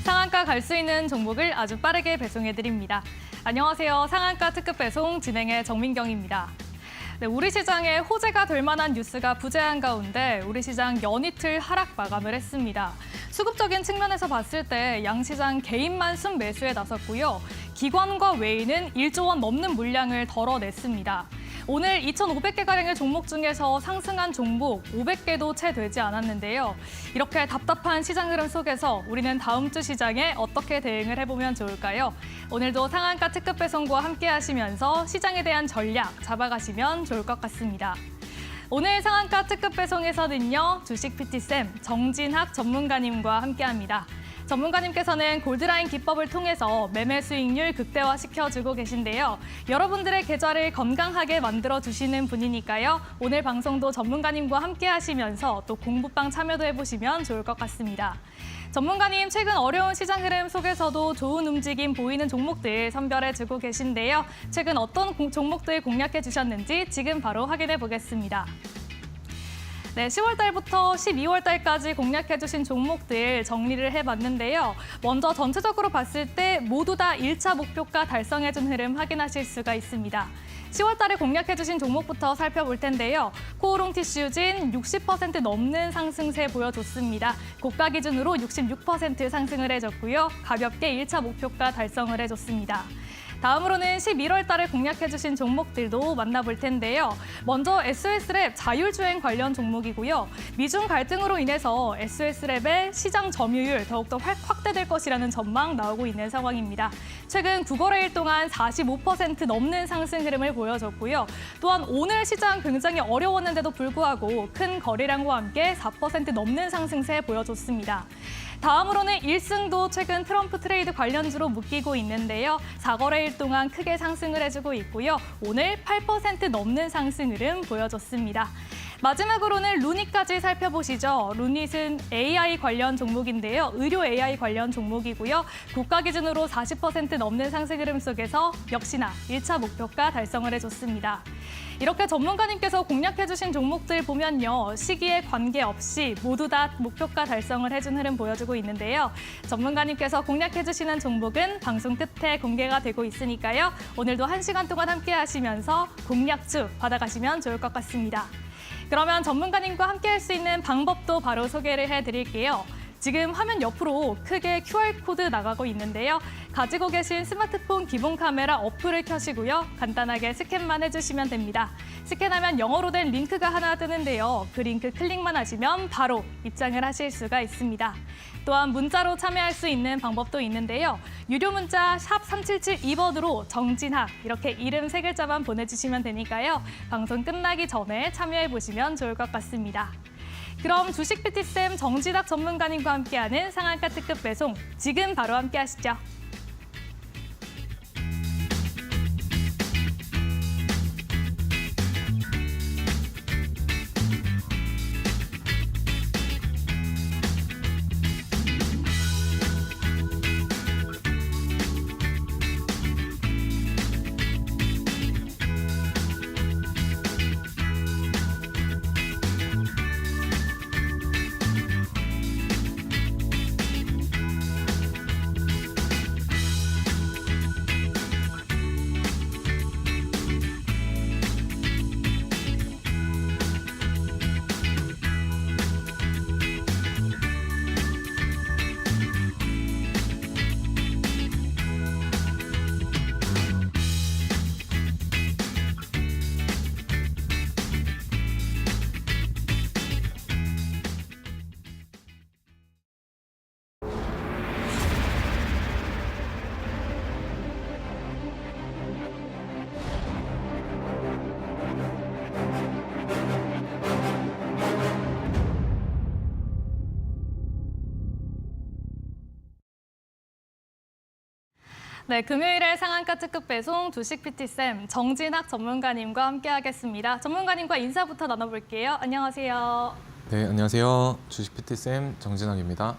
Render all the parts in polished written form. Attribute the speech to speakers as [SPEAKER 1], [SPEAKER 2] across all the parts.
[SPEAKER 1] 상한가 갈 수 있는 종목을 아주 빠르게 배송해드립니다. 안녕하세요. 상한가 특급 배송 진행의 정민경입니다. 네, 우리 시장에 호재가 될 만한 뉴스가 부재한 가운데 우리 시장 연이틀 하락 마감을 했습니다. 수급적인 측면에서 봤을 때 양시장 개인만 순매수에 나섰고요. 기관과 외인은 1조 원 넘는 물량을 덜어냈습니다. 오늘 2,500개가량의 종목 중에서 상승한 종목 500개도 채 되지 않았는데요. 이렇게 답답한 시장 흐름 속에서 우리는 다음 주 시장에 어떻게 대응을 해보면 좋을까요? 오늘도 상한가 특급 배송과 함께 하시면서 시장에 대한 전략 잡아가시면 좋을 것 같습니다. 오늘 상한가 특급 배송에서는요, 주식 PT쌤 정진학 전문가님과 함께합니다. 전문가님께서는 골드라인 기법을 통해서 매매 수익률 극대화시켜주고 계신데요. 여러분들의 계좌를 건강하게 만들어주시는 분이니까요. 오늘 방송도 전문가님과 함께 하시면서 또 공부방 참여도 해보시면 좋을 것 같습니다. 전문가님, 최근 어려운 시장 흐름 속에서도 좋은 움직임 보이는 종목들 선별해주고 계신데요. 최근 어떤 종목들 공략해 주셨는지 지금 바로 확인해 보겠습니다. 네, 10월 달부터 12월 달까지 공략해주신 종목들 정리를 해봤는데요. 먼저 전체적으로 봤을 때 모두 다 1차 목표가 달성해준 흐름 확인하실 수가 있습니다. 10월 달에 공략해주신 종목부터 살펴볼 텐데요. 코오롱 티슈진 60% 넘는 상승세 보여줬습니다. 고가 기준으로 66% 상승을 해줬고요. 가볍게 1차 목표가 달성을 해줬습니다. 다음으로는 11월 달에 공략해주신 종목들도 만나볼 텐데요. 먼저 SOS랩 자율주행 관련 종목이고요. 미중 갈등으로 인해서 SOS랩의 시장 점유율 더욱더 확대될 것이라는 전망 나오고 있는 상황입니다. 최근 9거래일 동안 45% 넘는 상승 흐름을 보여줬고요. 또한 오늘 시장 굉장히 어려웠는데도 불구하고 큰 거래량과 함께 4% 넘는 상승세 보여줬습니다. 다음으로는 1승도 최근 트럼프 트레이드 관련주로 묶이고 있는데요. 4거래일 동안 크게 상승을 해주고 있고요. 오늘 8% 넘는 상승 흐름 보여줬습니다. 마지막으로는 루닛까지 살펴보시죠. 루닛은 AI 관련 종목인데요. 의료 AI 관련 종목이고요. 고가 기준으로 40% 넘는 상승 흐름 속에서 역시나 1차 목표가 달성을 해줬습니다. 이렇게 전문가님께서 공략해주신 종목들 보면요. 시기에 관계없이 모두 다 목표가 달성을 해준 흐름 보여주고 있는데요. 전문가님께서 공략해주시는 종목은 방송 끝에 공개가 되고 있으니까요. 오늘도 1시간 동안 함께 하시면서 공략주 받아가시면 좋을 것 같습니다. 그러면 전문가님과 함께 할 수 있는 방법도 바로 소개를 해드릴게요. 지금 화면 옆으로 크게 QR코드 나가고 있는데요. 가지고 계신 스마트폰 기본 카메라 어플을 켜시고요. 간단하게 스캔만 해주시면 됩니다. 스캔하면 영어로 된 링크가 하나 뜨는데요. 그 링크 클릭만 하시면 바로 입장을 하실 수가 있습니다. 또한 문자로 참여할 수 있는 방법도 있는데요. 유료 문자 샵 3772번으로 정진학 이렇게 이름 3글자만 보내주시면 되니까요. 방송 끝나기 전에 참여해보시면 좋을 것 같습니다. 그럼 주식 PT쌤 정진학 전문가님과 함께하는 상한가 특급 배송 지금 바로 함께 하시죠. 네, 금요일에 상한가 특급 배송 주식 PT쌤 정진학 전문가님과 함께하겠습니다. 전문가님과 인사부터 나눠볼게요. 안녕하세요.
[SPEAKER 2] 네, 안녕하세요. 주식 PT쌤 정진학입니다.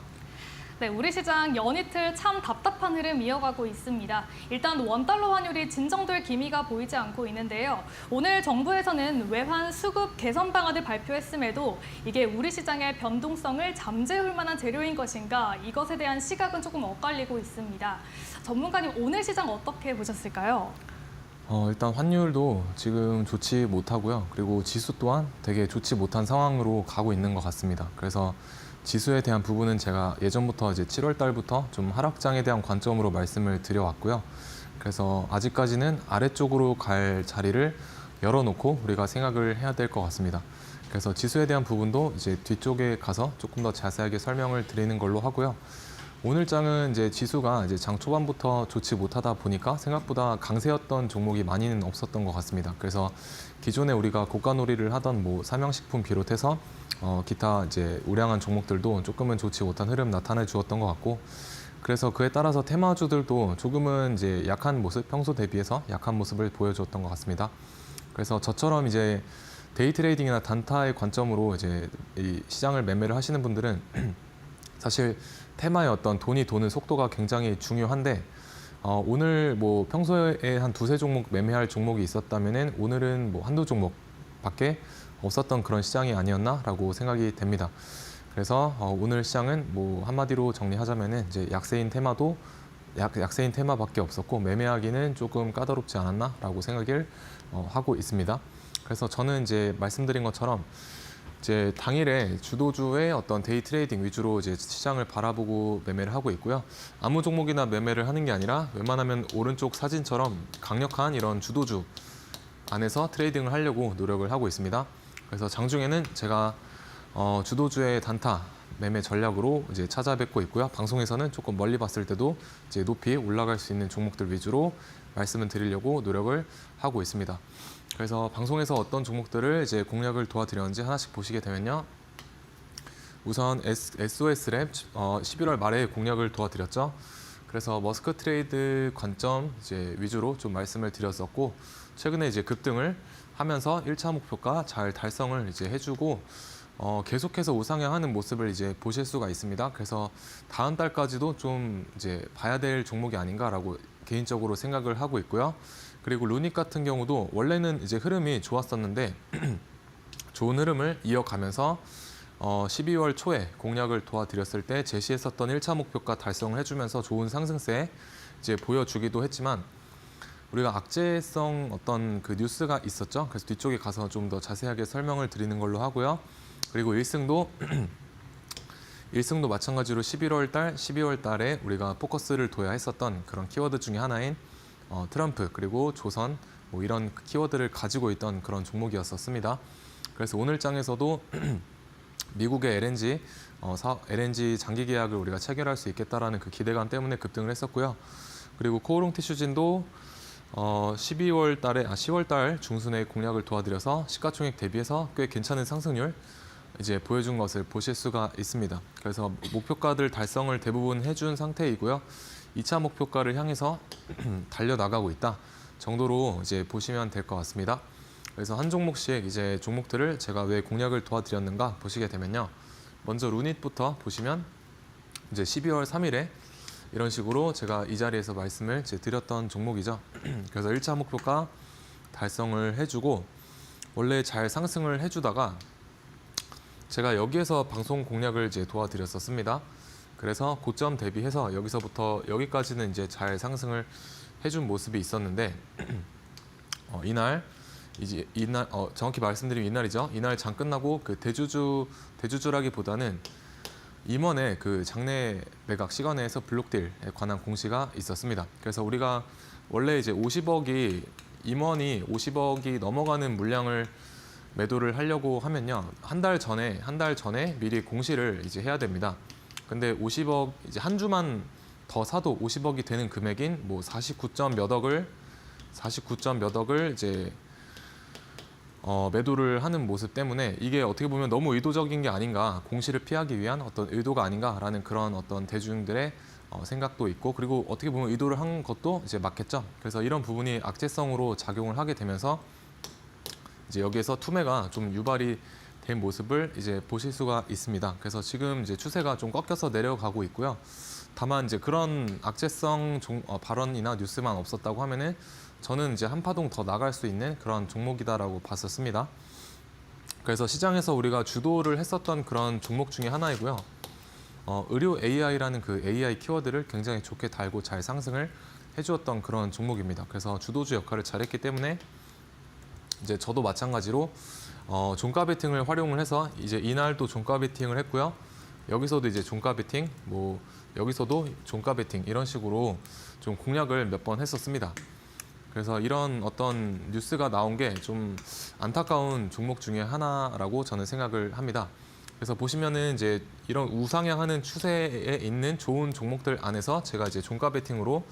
[SPEAKER 1] 네, 우리 시장 연이틀 참 답답한 흐름 이어가고 있습니다. 일단 원달러 환율이 진정될 기미가 보이지 않고 있는데요. 오늘 정부에서는 외환 수급 개선 방안을 발표했음에도 이게 우리 시장의 변동성을 잠재울 만한 재료인 것인가, 이것에 대한 시각은 조금 엇갈리고 있습니다. 전문가님, 오늘 시장 어떻게 보셨을까요?
[SPEAKER 2] 일단 환율도 지금 좋지 못하고요. 그리고 지수 또한 되게 좋지 못한 상황으로 가고 있는 것 같습니다. 그래서 지수에 대한 부분은 제가 예전부터 이제 7월 달부터 좀 하락장에 대한 관점으로 말씀을 드려왔고요. 그래서 아직까지는 아래쪽으로 갈 자리를 열어놓고 우리가 생각을 해야 될 것 같습니다. 그래서 지수에 대한 부분도 이제 뒤쪽에 가서 조금 더 자세하게 설명을 드리는 걸로 하고요. 오늘 장은 이제 지수가 이제 장 초반부터 좋지 못하다 보니까 생각보다 강세였던 종목이 많이는 없었던 것 같습니다. 그래서 기존에 우리가 고가놀이를 하던 뭐 삼양식품 비롯해서 기타 이제 우량한 종목들도 조금은 좋지 못한 흐름 나타내 주었던 것 같고, 그래서 그에 따라서 테마주들도 조금은 이제 약한 모습, 평소 대비해서 약한 모습을 보여주었던 것 같습니다. 그래서 저처럼 이제 데이 트레이딩이나 단타의 관점으로 이제 이 시장을 매매를 하시는 분들은 사실 테마의 어떤 돈이 도는 속도가 굉장히 중요한데, 오늘 뭐 평소에 한 두세 종목 매매할 종목이 있었다면은 오늘은 뭐 한두 종목밖에 없었던 그런 시장이 아니었나라고 생각이 됩니다. 그래서 오늘 시장은 뭐 한마디로 정리하자면은 이제 약세인 테마도 약세인 테마밖에 없었고 매매하기는 조금 까다롭지 않았나라고 생각을 하고 있습니다. 그래서 저는 이제 말씀드린 것처럼 이제 당일에 주도주의 어떤 데이 트레이딩 위주로 이제 시장을 바라보고 매매를 하고 있고요. 아무 종목이나 매매를 하는 게 아니라 웬만하면 오른쪽 사진처럼 강력한 이런 주도주 안에서 트레이딩을 하려고 노력을 하고 있습니다. 그래서 장중에는 제가 주도주의 단타 매매 전략으로 이제 찾아뵙고 있고요. 방송에서는 조금 멀리 봤을 때도 이제 높이 올라갈 수 있는 종목들 위주로 말씀을 드리려고 노력을 하고 있습니다. 그래서 방송에서 어떤 종목들을 이제 공략을 도와드렸는지 하나씩 보시게 되면요. 우선 SOS랩 11월 말에 공략을 도와드렸죠. 그래서 머스크 트레이드 관점 이제 위주로 좀 말씀을 드렸었고, 최근에 이제 급등을 하면서 1차 목표가 잘 달성을 이제 해주고 계속해서 우상향하는 모습을 이제 보실 수가 있습니다. 그래서 다음 달까지도 좀 이제 봐야 될 종목이 아닌가라고 개인적으로 생각을 하고 있고요. 그리고 루닉 같은 경우도 원래는 이제 흐름이 좋았었는데 좋은 흐름을 이어가면서 12월 초에 공략을 도와드렸을 때 제시했었던 1차 목표가 달성을 해주면서 좋은 상승세 이제 보여주기도 했지만, 우리가 악재성 어떤 그 뉴스가 있었죠. 그래서 뒤쪽에 가서 좀 더 자세하게 설명을 드리는 걸로 하고요. 그리고 1승도 마찬가지로 11월 달, 12월 달에 우리가 포커스를 둬야 했었던 그런 키워드 중에 하나인 트럼프 그리고 조선 뭐 이런 키워드를 가지고 있던 그런 종목이었었습니다. 그래서 오늘 장에서도 미국의 LNG 장기 계약을 우리가 체결할 수 있겠다라는 그 기대감 때문에 급등을 했었고요. 그리고 코오롱 티슈진도 10월 달 중순에 공략을 도와드려서 시가총액 대비해서 꽤 괜찮은 상승률 이제 보여준 것을 보실 수가 있습니다. 그래서 목표가들 달성을 대부분 해준 상태이고요. 2차 목표가를 향해서 달려나가고 있다 정도로 이제 보시면 될 것 같습니다. 그래서 한 종목씩 이제 종목들을 제가 왜 공략을 도와드렸는가 보시게 되면요. 먼저 루닛부터 보시면 이제 12월 3일에 이런 식으로 제가 이 자리에서 말씀을 이제 드렸던 종목이죠. 그래서 1차 목표가 달성을 해주고 원래 잘 상승을 해주다가 제가 여기에서 방송 공략을 이제 도와드렸었습니다. 그래서 고점 대비해서 여기서부터 여기까지는 이제 잘 상승을 해준 모습이 있었는데 이날 정확히 말씀드리면 이날이죠. 이날 장 끝나고 그 대주주라기보다는 임원의 그 장내 매각 시간에서 블록딜에 관한 공시가 있었습니다. 그래서 우리가 원래 이제 임원이 50억이 넘어가는 물량을 매도를 하려고 하면요. 한 달 전에 미리 공시를 이제 해야 됩니다. 근데 50억 이제 한 주만 더 사도 50억이 되는 금액인 뭐 49점 몇 억을 이제 매도를 하는 모습 때문에 이게 어떻게 보면 너무 의도적인 게 아닌가, 공시를 피하기 위한 어떤 의도가 아닌가라는 그런 어떤 대중들의 생각도 있고, 그리고 어떻게 보면 의도를 한 것도 이제 맞겠죠. 그래서 이런 부분이 악재성으로 작용을 하게 되면서 이제 여기에서 투매가 좀 유발이 된 모습을 이제 보실 수가 있습니다. 그래서 지금 이제 추세가 좀 꺾여서 내려가고 있고요. 다만 이제 그런 악재성 발언이나 뉴스만 없었다고 하면은 저는 이제 한 파동 더 나갈 수 있는 그런 종목이다라고 봤었습니다. 그래서 시장에서 우리가 주도를 했었던 그런 종목 중에 하나이고요. 의료 AI라는 그 AI 키워드를 굉장히 좋게 달고 잘 상승을 해주었던 그런 종목입니다. 그래서 주도주 역할을 잘했기 때문에 이제 저도 마찬가지로 종가 베팅을 활용을 해서 이제 이날도 종가 베팅을 했고요. 여기서도 이제 종가 베팅, 뭐 여기서도 종가 베팅 이런 식으로 좀 공략을 몇 번 했었습니다. 그래서 이런 어떤 뉴스가 나온 게 좀 안타까운 종목 중에 하나라고 저는 생각을 합니다. 그래서 보시면은 이제 이런 우상향하는 추세에 있는 좋은 종목들 안에서 제가 이제 종가 베팅으로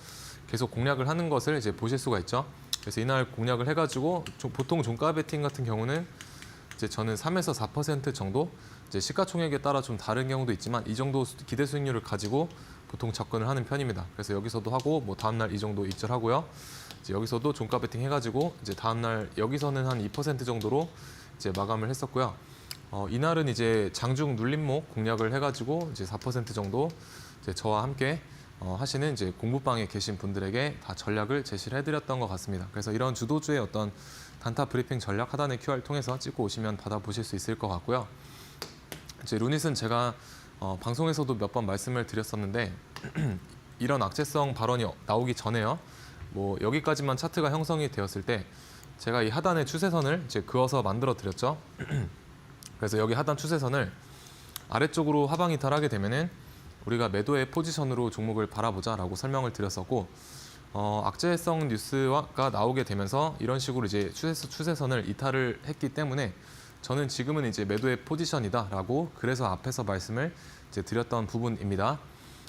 [SPEAKER 2] 계속 공략을 하는 것을 이제 보실 수가 있죠. 그래서 이날 공략을 해가지고 보통 종가 베팅 같은 경우는 이제 저는 3에서 4% 정도 이제 시가총액에 따라 좀 다른 경우도 있지만 이 정도 기대 수익률을 가지고 보통 접근을 하는 편입니다. 그래서 여기서도 하고 뭐 다음날 이 정도 익절하고요. 이제 여기서도 종가 베팅 해가지고 이제 다음날 여기서는 한 2% 정도로 이제 마감을 했었고요. 이날은 이제 장중 눌림목 공략을 해가지고 이제 4% 정도 이제 저와 함께 하시는 이제 공부방에 계신 분들에게 다 전략을 제시를 해드렸던 것 같습니다. 그래서 이런 주도주의 어떤 단타 브리핑 전략 하단의 QR 통해서 찍고 오시면 받아보실 수 있을 것 같고요. 이제 루닛은 제가 방송에서도 몇 번 말씀을 드렸었는데 이런 악재성 발언이 나오기 전에요. 뭐 여기까지만 차트가 형성이 되었을 때 제가 이 하단의 추세선을 이제 그어서 만들어 드렸죠. 그래서 여기 하단 추세선을 아래쪽으로 하방 이탈하게 되면은 우리가 매도의 포지션으로 종목을 바라보자라고 설명을 드렸었고 악재성 뉴스가 나오게 되면서 이런 식으로 이제 추세선을 이탈을 했기 때문에 저는 지금은 이제 매도의 포지션이다라고 그래서 앞에서 말씀을 이제 드렸던 부분입니다.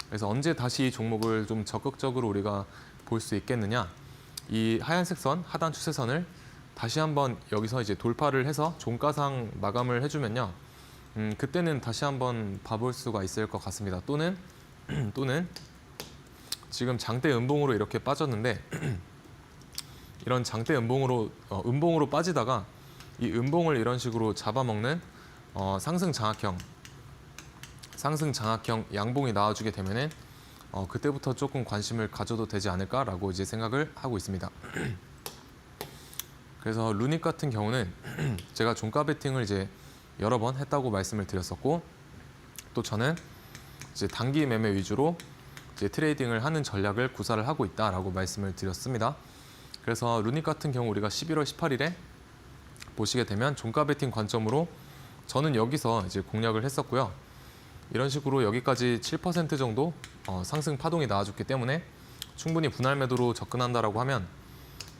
[SPEAKER 2] 그래서 언제 다시 이 종목을 좀 적극적으로 우리가 볼 수 있겠느냐? 이 하얀색 선 하단 추세선을 다시 한번 여기서 이제 돌파를 해서 종가상 마감을 해주면요. 그때는 다시 한번 봐볼 수가 있을 것 같습니다. 또는 지금 장대 음봉으로 이렇게 빠졌는데 이런 장대 음봉으로 음봉으로 빠지다가 이 음봉을 이런 식으로 잡아먹는 상승 장악형 양봉이 나와주게 되면은 그때부터 조금 관심을 가져도 되지 않을까라고 이제 생각을 하고 있습니다. 그래서 루닛 같은 경우는 제가 종가 베팅을 이제 여러 번 했다고 말씀을 드렸었고 또 저는 이제 단기 매매 위주로 이제 트레이딩을 하는 전략을 구사를 하고 있다라고 말씀을 드렸습니다. 그래서 루닛 같은 경우 우리가 11월 18일에 보시게 되면 종가 베팅 관점으로 저는 여기서 이제 공략을 했었고요. 이런 식으로 여기까지 7% 정도 상승 파동이 나와줬기 때문에 충분히 분할 매도로 접근한다라고 하면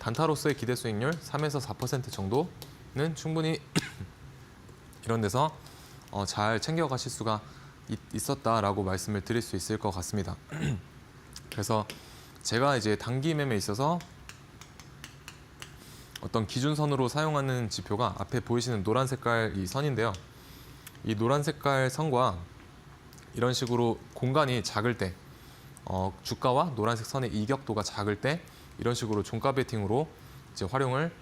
[SPEAKER 2] 단타로서의 기대 수익률 3에서 4% 정도는 충분히 이런 데서 잘 챙겨가실 수가 있었다라고 말씀을 드릴 수 있을 것 같습니다. 그래서 제가 이제 단기 매매에 있어서 어떤 기준선으로 사용하는 지표가 앞에 보이시는 노란 색깔 이 선인데요. 이 노란 색깔 선과 이런 식으로 공간이 작을 때 주가와 노란색 선의 이격도가 작을 때 이런 식으로 종가 베팅으로 이제 활용을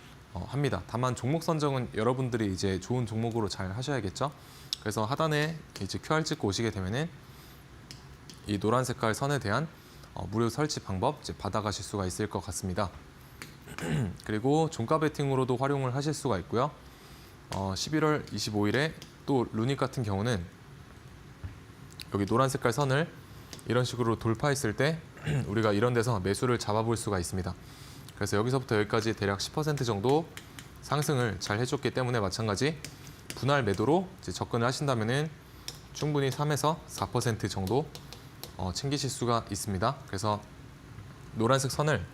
[SPEAKER 2] 합니다. 다만 종목 선정은 여러분들이 이제 좋은 종목으로 잘 하셔야겠죠. 그래서 하단에 이제 QR 찍고 오시게 되면은 이 노란 색깔 선에 대한 무료 설치 방법 이제 받아가실 수가 있을 것 같습니다. 그리고 종가 베팅으로도 활용을 하실 수가 있고요. 11월 25일에 또 루닛 같은 경우는 여기 노란 색깔 선을 이런 식으로 돌파했을 때 우리가 이런 데서 매수를 잡아볼 수가 있습니다. 그래서 여기서부터 여기까지 대략 10% 정도 상승을 잘 해줬기 때문에 마찬가지 분할 매도로 이제 접근을 하신다면은 충분히 3에서 4% 정도 챙기실 수가 있습니다. 그래서 노란색 선을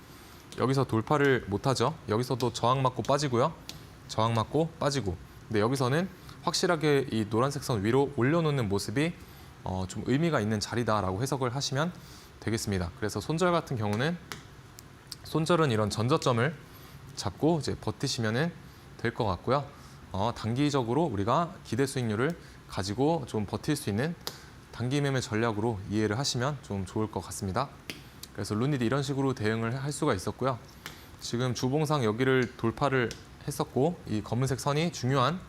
[SPEAKER 2] 여기서 돌파를 못하죠. 여기서도 저항 맞고 빠지고요. 저항 맞고 빠지고. 근데 여기서는 확실하게 이 노란색 선 위로 올려놓는 모습이 좀 의미가 있는 자리다라고 해석을 하시면 되겠습니다. 그래서 손절 같은 경우는 손절은 이런 전저점을 잡고 이제 버티시면 될 것 같고요. 단기적으로 우리가 기대 수익률을 가지고 좀 버틸 수 있는 단기 매매 전략으로 이해를 하시면 좀 좋을 것 같습니다. 그래서 루닛 이런 식으로 대응을 할 수가 있었고요. 지금 주봉상 여기를 돌파를 했었고 이 검은색 선이 중요한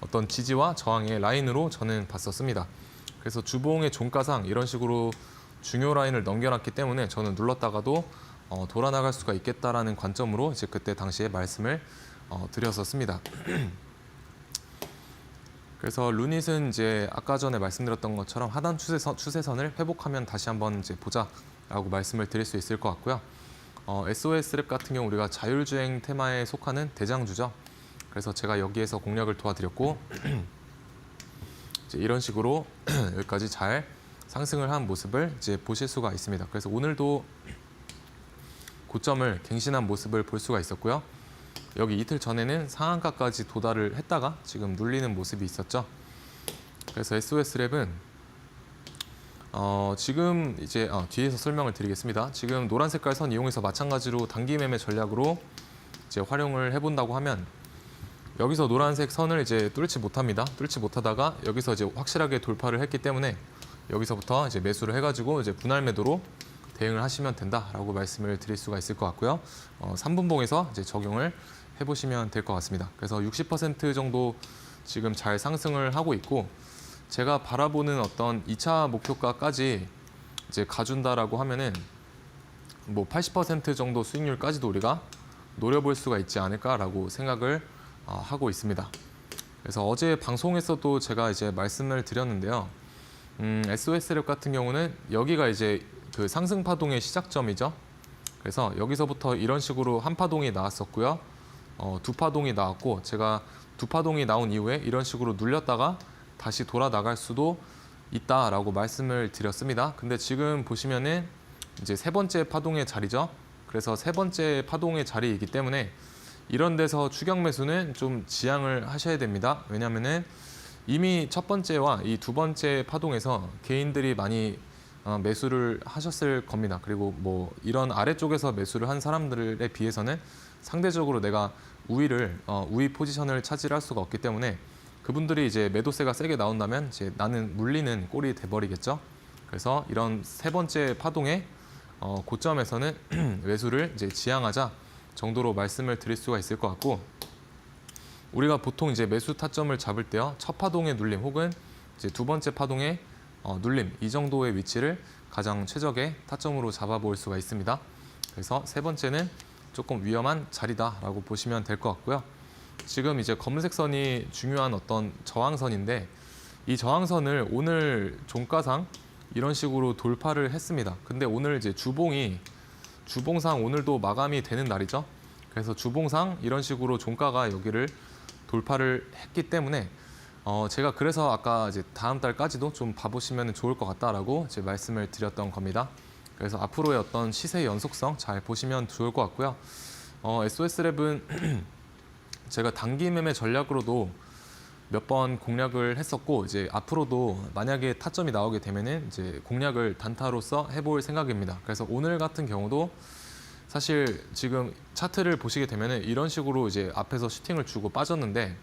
[SPEAKER 2] 어떤 지지와 저항의 라인으로 저는 봤었습니다. 그래서 주봉의 종가상 이런 식으로 중요 라인을 넘겨놨기 때문에 저는 눌렀다가도 돌아 나갈 수가 있겠다라는 관점으로 이제 그때 당시에 말씀을 드렸었습니다. 그래서 루닛은 이제 아까 전에 말씀드렸던 것처럼 하단 추세선을 회복하면 다시 한번 이제 보자라고 말씀을 드릴 수 있을 것 같고요. SOS랩 같은 경우 우리가 자율주행 테마에 속하는 대장주죠. 그래서 제가 여기에서 공략을 도와드렸고 이제 이런 식으로 여기까지 잘 상승을 한 모습을 이제 보실 수가 있습니다. 그래서 오늘도 고점을 갱신한 모습을 볼 수가 있었고요. 여기 이틀 전에는 상한가까지 도달을 했다가 지금 눌리는 모습이 있었죠. 그래서 SOS랩은 지금 이제 뒤에서 설명을 드리겠습니다. 지금 노란 색깔 선 이용해서 마찬가지로 단기 매매 전략으로 이제 활용을 해본다고 하면 여기서 노란색 선을 이제 뚫지 못합니다. 뚫지 못하다가 여기서 이제 확실하게 돌파를 했기 때문에 여기서부터 이제 매수를 해가지고 이제 분할 매도로 대응을 하시면 된다라고 말씀을 드릴 수가 있을 것 같고요. 3분봉에서 이제 적용을 해보시면 될 것 같습니다. 그래서 60% 정도 지금 잘 상승을 하고 있고 제가 바라보는 어떤 2차 목표가까지 이제 가준다라고 하면은 뭐 80% 정도 수익률까지도 우리가 노려볼 수가 있지 않을까라고 생각을 하고 있습니다. 그래서 어제 방송에서도 제가 이제 말씀을 드렸는데요. SOS랩 같은 경우는 여기가 이제 그 상승 파동의 시작점이죠. 그래서 여기서부터 이런 식으로 한 파동이 나왔었고요. 두 파동이 나왔고 제가 두 파동이 나온 이후에 이런 식으로 눌렸다가 다시 돌아 나갈 수도 있다라고 말씀을 드렸습니다. 근데 지금 보시면은 이제 세 번째 파동의 자리죠. 그래서 세 번째 파동의 자리이기 때문에 이런 데서 추격 매수는 좀 지양을 하셔야 됩니다. 왜냐하면은 이미 첫 번째와 이 두 번째 파동에서 개인들이 많이 매수를 하셨을 겁니다. 그리고 뭐 이런 아래쪽에서 매수를 한 사람들에 비해서는 상대적으로 내가 우위 포지션을 차지할 수가 없기 때문에 그분들이 이제 매도세가 세게 나온다면 이제 나는 물리는 꼴이 돼버리겠죠. 그래서 이런 세 번째 파동의 고점에서는 매수를 이제 지양하자 정도로 말씀을 드릴 수가 있을 것 같고 우리가 보통 이제 매수 타점을 잡을 때요 첫 파동의 눌림 혹은 이제 두 번째 파동의 눌림 이 정도의 위치를 가장 최적의 타점으로 잡아볼 수가 있습니다. 그래서 세 번째는 조금 위험한 자리다라고 보시면 될 것 같고요. 지금 이제 검은색 선이 중요한 어떤 저항선인데 이 저항선을 오늘 종가상 이런 식으로 돌파를 했습니다. 근데 오늘 이제 주봉상 오늘도 마감이 되는 날이죠. 그래서 주봉상 이런 식으로 종가가 여기를 돌파를 했기 때문에 제가 그래서 아까 이제 다음 달까지도 좀 봐보시면 좋을 것 같다라고 이제 말씀을 드렸던 겁니다. 그래서 앞으로의 어떤 시세 연속성 잘 보시면 좋을 것 같고요. SOS랩은 제가 단기 매매 전략으로도 몇 번 공략을 했었고 이제 앞으로도 만약에 타점이 나오게 되면은 이제 공략을 단타로서 해볼 생각입니다. 그래서 오늘 같은 경우도 사실 지금 차트를 보시게 되면은 이런 식으로 이제 앞에서 슈팅을 주고 빠졌는데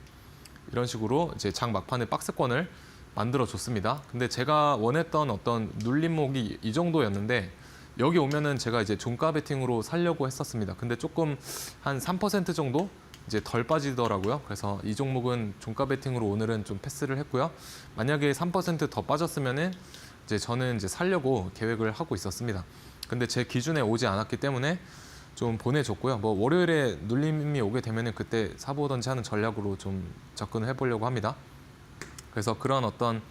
[SPEAKER 2] 이런 식으로 이제 장 막판에 박스권을 만들어 줬습니다. 근데 제가 원했던 어떤 눌림목이 이 정도였는데 여기 오면은 제가 이제 종가 베팅으로 살려고 했었습니다. 근데 조금 한 3% 정도 이제 덜 빠지더라고요. 그래서 이 종목은 종가 베팅으로 오늘은 좀 패스를 했고요. 만약에 3% 더 빠졌으면은 이제 저는 이제 살려고 계획을 하고 있었습니다. 근데 제 기준에 오지 않았기 때문에 좀 보내줬고요. 뭐 월요일에 눌림이 오게 되면은 그때 사보든지 하는 전략으로 좀 접근을 해보려고 합니다. 그래서 그런 어떤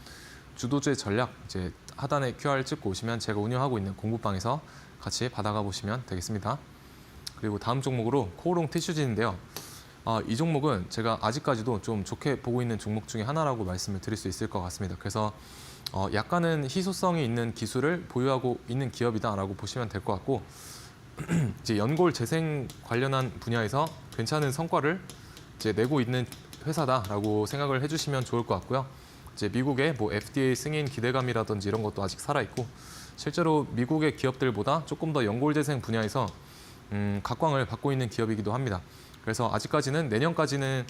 [SPEAKER 2] 주도주의 전략 이제 하단에 QR 찍고 오시면 제가 운영하고 있는 공부방에서 같이 받아가 보시면 되겠습니다. 그리고 다음 종목으로 코오롱 티슈진인데요. 이 종목은 제가 아직까지도 좀 좋게 보고 있는 종목 중에 하나라고 말씀을 드릴 수 있을 것 같습니다. 그래서 약간은 희소성이 있는 기술을 보유하고 있는 기업이다라고 보시면 될 것 같고 이제 연골 재생 관련한 분야에서 괜찮은 성과를 이제 내고 있는 회사다라고 생각을 해주시면 좋을 것 같고요. 이제 미국의 뭐 FDA 승인 기대감이라든지 이런 것도 아직 살아 있고 실제로 미국의 기업들보다 조금 더 연골 재생 분야에서 각광을 받고 있는 기업이기도 합니다. 그래서 아직까지는 내년까지는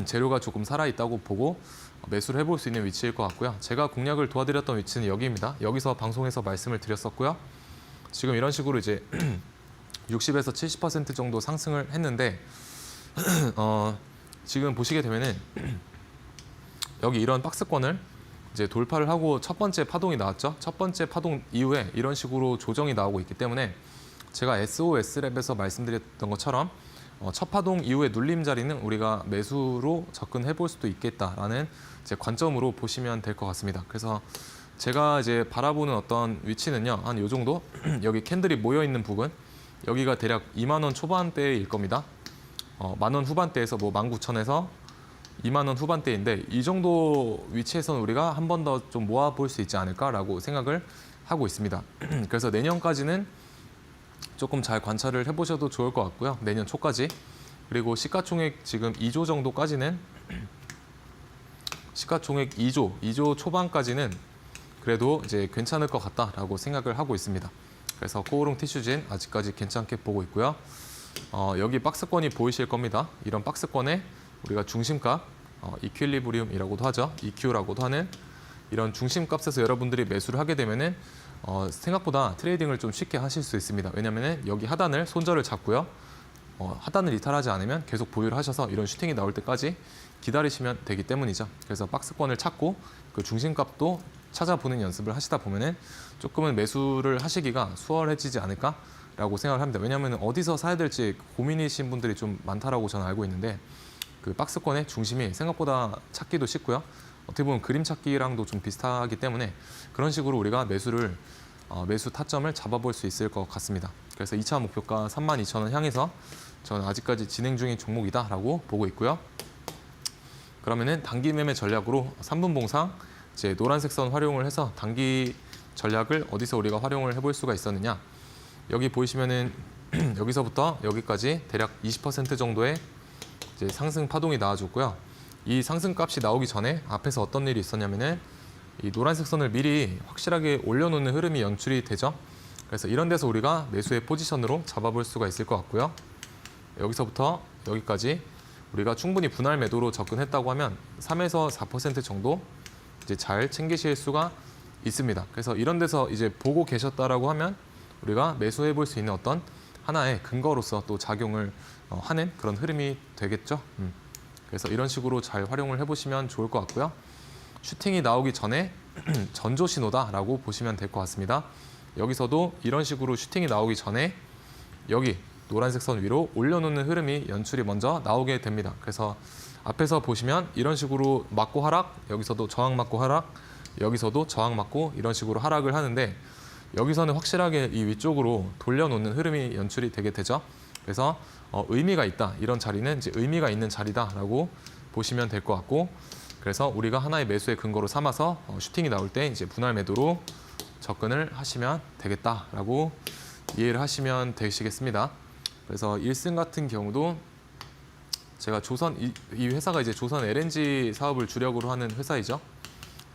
[SPEAKER 2] 재료가 조금 살아 있다고 보고 매수를 해볼 수 있는 위치일 것 같고요. 제가 공략을 도와드렸던 위치는 여기입니다. 여기서 방송에서 말씀을 드렸었고요. 지금 이런 식으로 이제 60에서 70% 정도 상승을 했는데 지금 보시게 되면은 여기 이런 박스권을 이제 돌파를 하고 첫 번째 파동이 나왔죠. 첫 번째 파동 이후에 이런 식으로 조정이 나오고 있기 때문에 제가 SOS랩에서 말씀드렸던 것처럼 첫 파동 이후에 눌림 자리는 우리가 매수로 접근해 볼 수도 있겠다라는 이제 관점으로 보시면 될 것 같습니다. 그래서 제가 이제 바라보는 어떤 위치는요, 한 요 정도 여기 캔들이 모여 있는 부분, 여기가 대략 2만 원 초반대일 겁니다. 만 원 후반대에서 뭐 19,000에서 2만 원 후반대인데 이 정도 위치에서는 우리가 한 번 더 좀 모아볼 수 있지 않을까라고 생각을 하고 있습니다. 그래서 내년까지는 조금 잘 관찰을 해보셔도 좋을 것 같고요. 내년 초까지. 그리고 시가총액 지금 2조 정도까지는 시가총액 2조 초반까지는 그래도 이제 괜찮을 것 같다라고 생각을 하고 있습니다. 그래서 코오롱 티슈진 아직까지 괜찮게 보고 있고요. 여기 박스권이 보이실 겁니다. 이런 박스권에 우리가 중심값, 이퀄리브리움이라고도 하죠. EQ라고도 하는 이런 중심값에서 여러분들이 매수를 하게 되면은 생각보다 트레이딩을 좀 쉽게 하실 수 있습니다. 왜냐하면 여기 하단을 손절을 잡고요. 하단을 이탈하지 않으면 계속 보유를 하셔서 이런 슈팅이 나올 때까지 기다리시면 되기 때문이죠. 그래서 박스권을 찾고 그 중심값도 찾아보는 연습을 하시다 보면은 조금은 매수를 하시기가 수월해지지 않을까라고 생각을 합니다. 왜냐하면 어디서 사야 될지 고민이신 분들이 좀 많다라고 저는 알고 있는데 그 박스권의 중심이 생각보다 찾기도 쉽고요. 어떻게 보면 그림 찾기랑도 좀 비슷하기 때문에 그런 식으로 우리가 매수 타점을 잡아볼 수 있을 것 같습니다. 그래서 2차 목표가 32,000원 향해서 저는 아직까지 진행 중인 종목이다라고 보고 있고요. 그러면은 단기 매매 전략으로 3분 봉상 이제 노란색 선 활용을 해서 단기 전략을 어디서 우리가 활용을 해볼 수가 있었느냐? 여기 보이시면은 여기서부터 여기까지 대략 20% 정도의 이제 상승 파동이 나와줬고요. 이 상승값이 나오기 전에 앞에서 어떤 일이 있었냐면은 이 노란색 선을 미리 확실하게 올려놓는 흐름이 연출이 되죠. 그래서 이런 데서 우리가 매수의 포지션으로 잡아볼 수가 있을 것 같고요. 여기서부터 여기까지 우리가 충분히 분할 매도로 접근했다고 하면 3에서 4% 정도 이제 잘 챙기실 수가 있습니다. 그래서 이런 데서 이제 보고 계셨다라고 하면 우리가 매수해 볼 수 있는 어떤 하나의 근거로서 또 작용을 하는 그런 흐름이 되겠죠. 그래서 이런 식으로 잘 활용을 해보시면 좋을 것 같고요. 슈팅이 나오기 전에 전조 신호다라고 보시면 될 것 같습니다. 여기서도 이런 식으로 슈팅이 나오기 전에 여기 노란색 선 위로 올려놓는 흐름이 연출이 먼저 나오게 됩니다. 그래서 앞에서 보시면 이런 식으로 맞고 하락, 여기서도 저항 맞고 하락, 여기서도 저항 맞고 이런 식으로 하락을 하는데 여기서는 확실하게 이 위쪽으로 돌려놓는 흐름이 연출이 되게 되죠. 그래서 의미가 있다. 이런 자리는 이제 의미가 있는 자리다라고 보시면 될 것 같고 그래서 우리가 하나의 매수의 근거로 삼아서 슈팅이 나올 때 이제 분할 매도로 접근을 하시면 되겠다라고 이해를 하시면 되시겠습니다. 그래서 1승 같은 경우도 제가 이 회사가 이제 조선 LNG 사업을 주력으로 하는 회사이죠.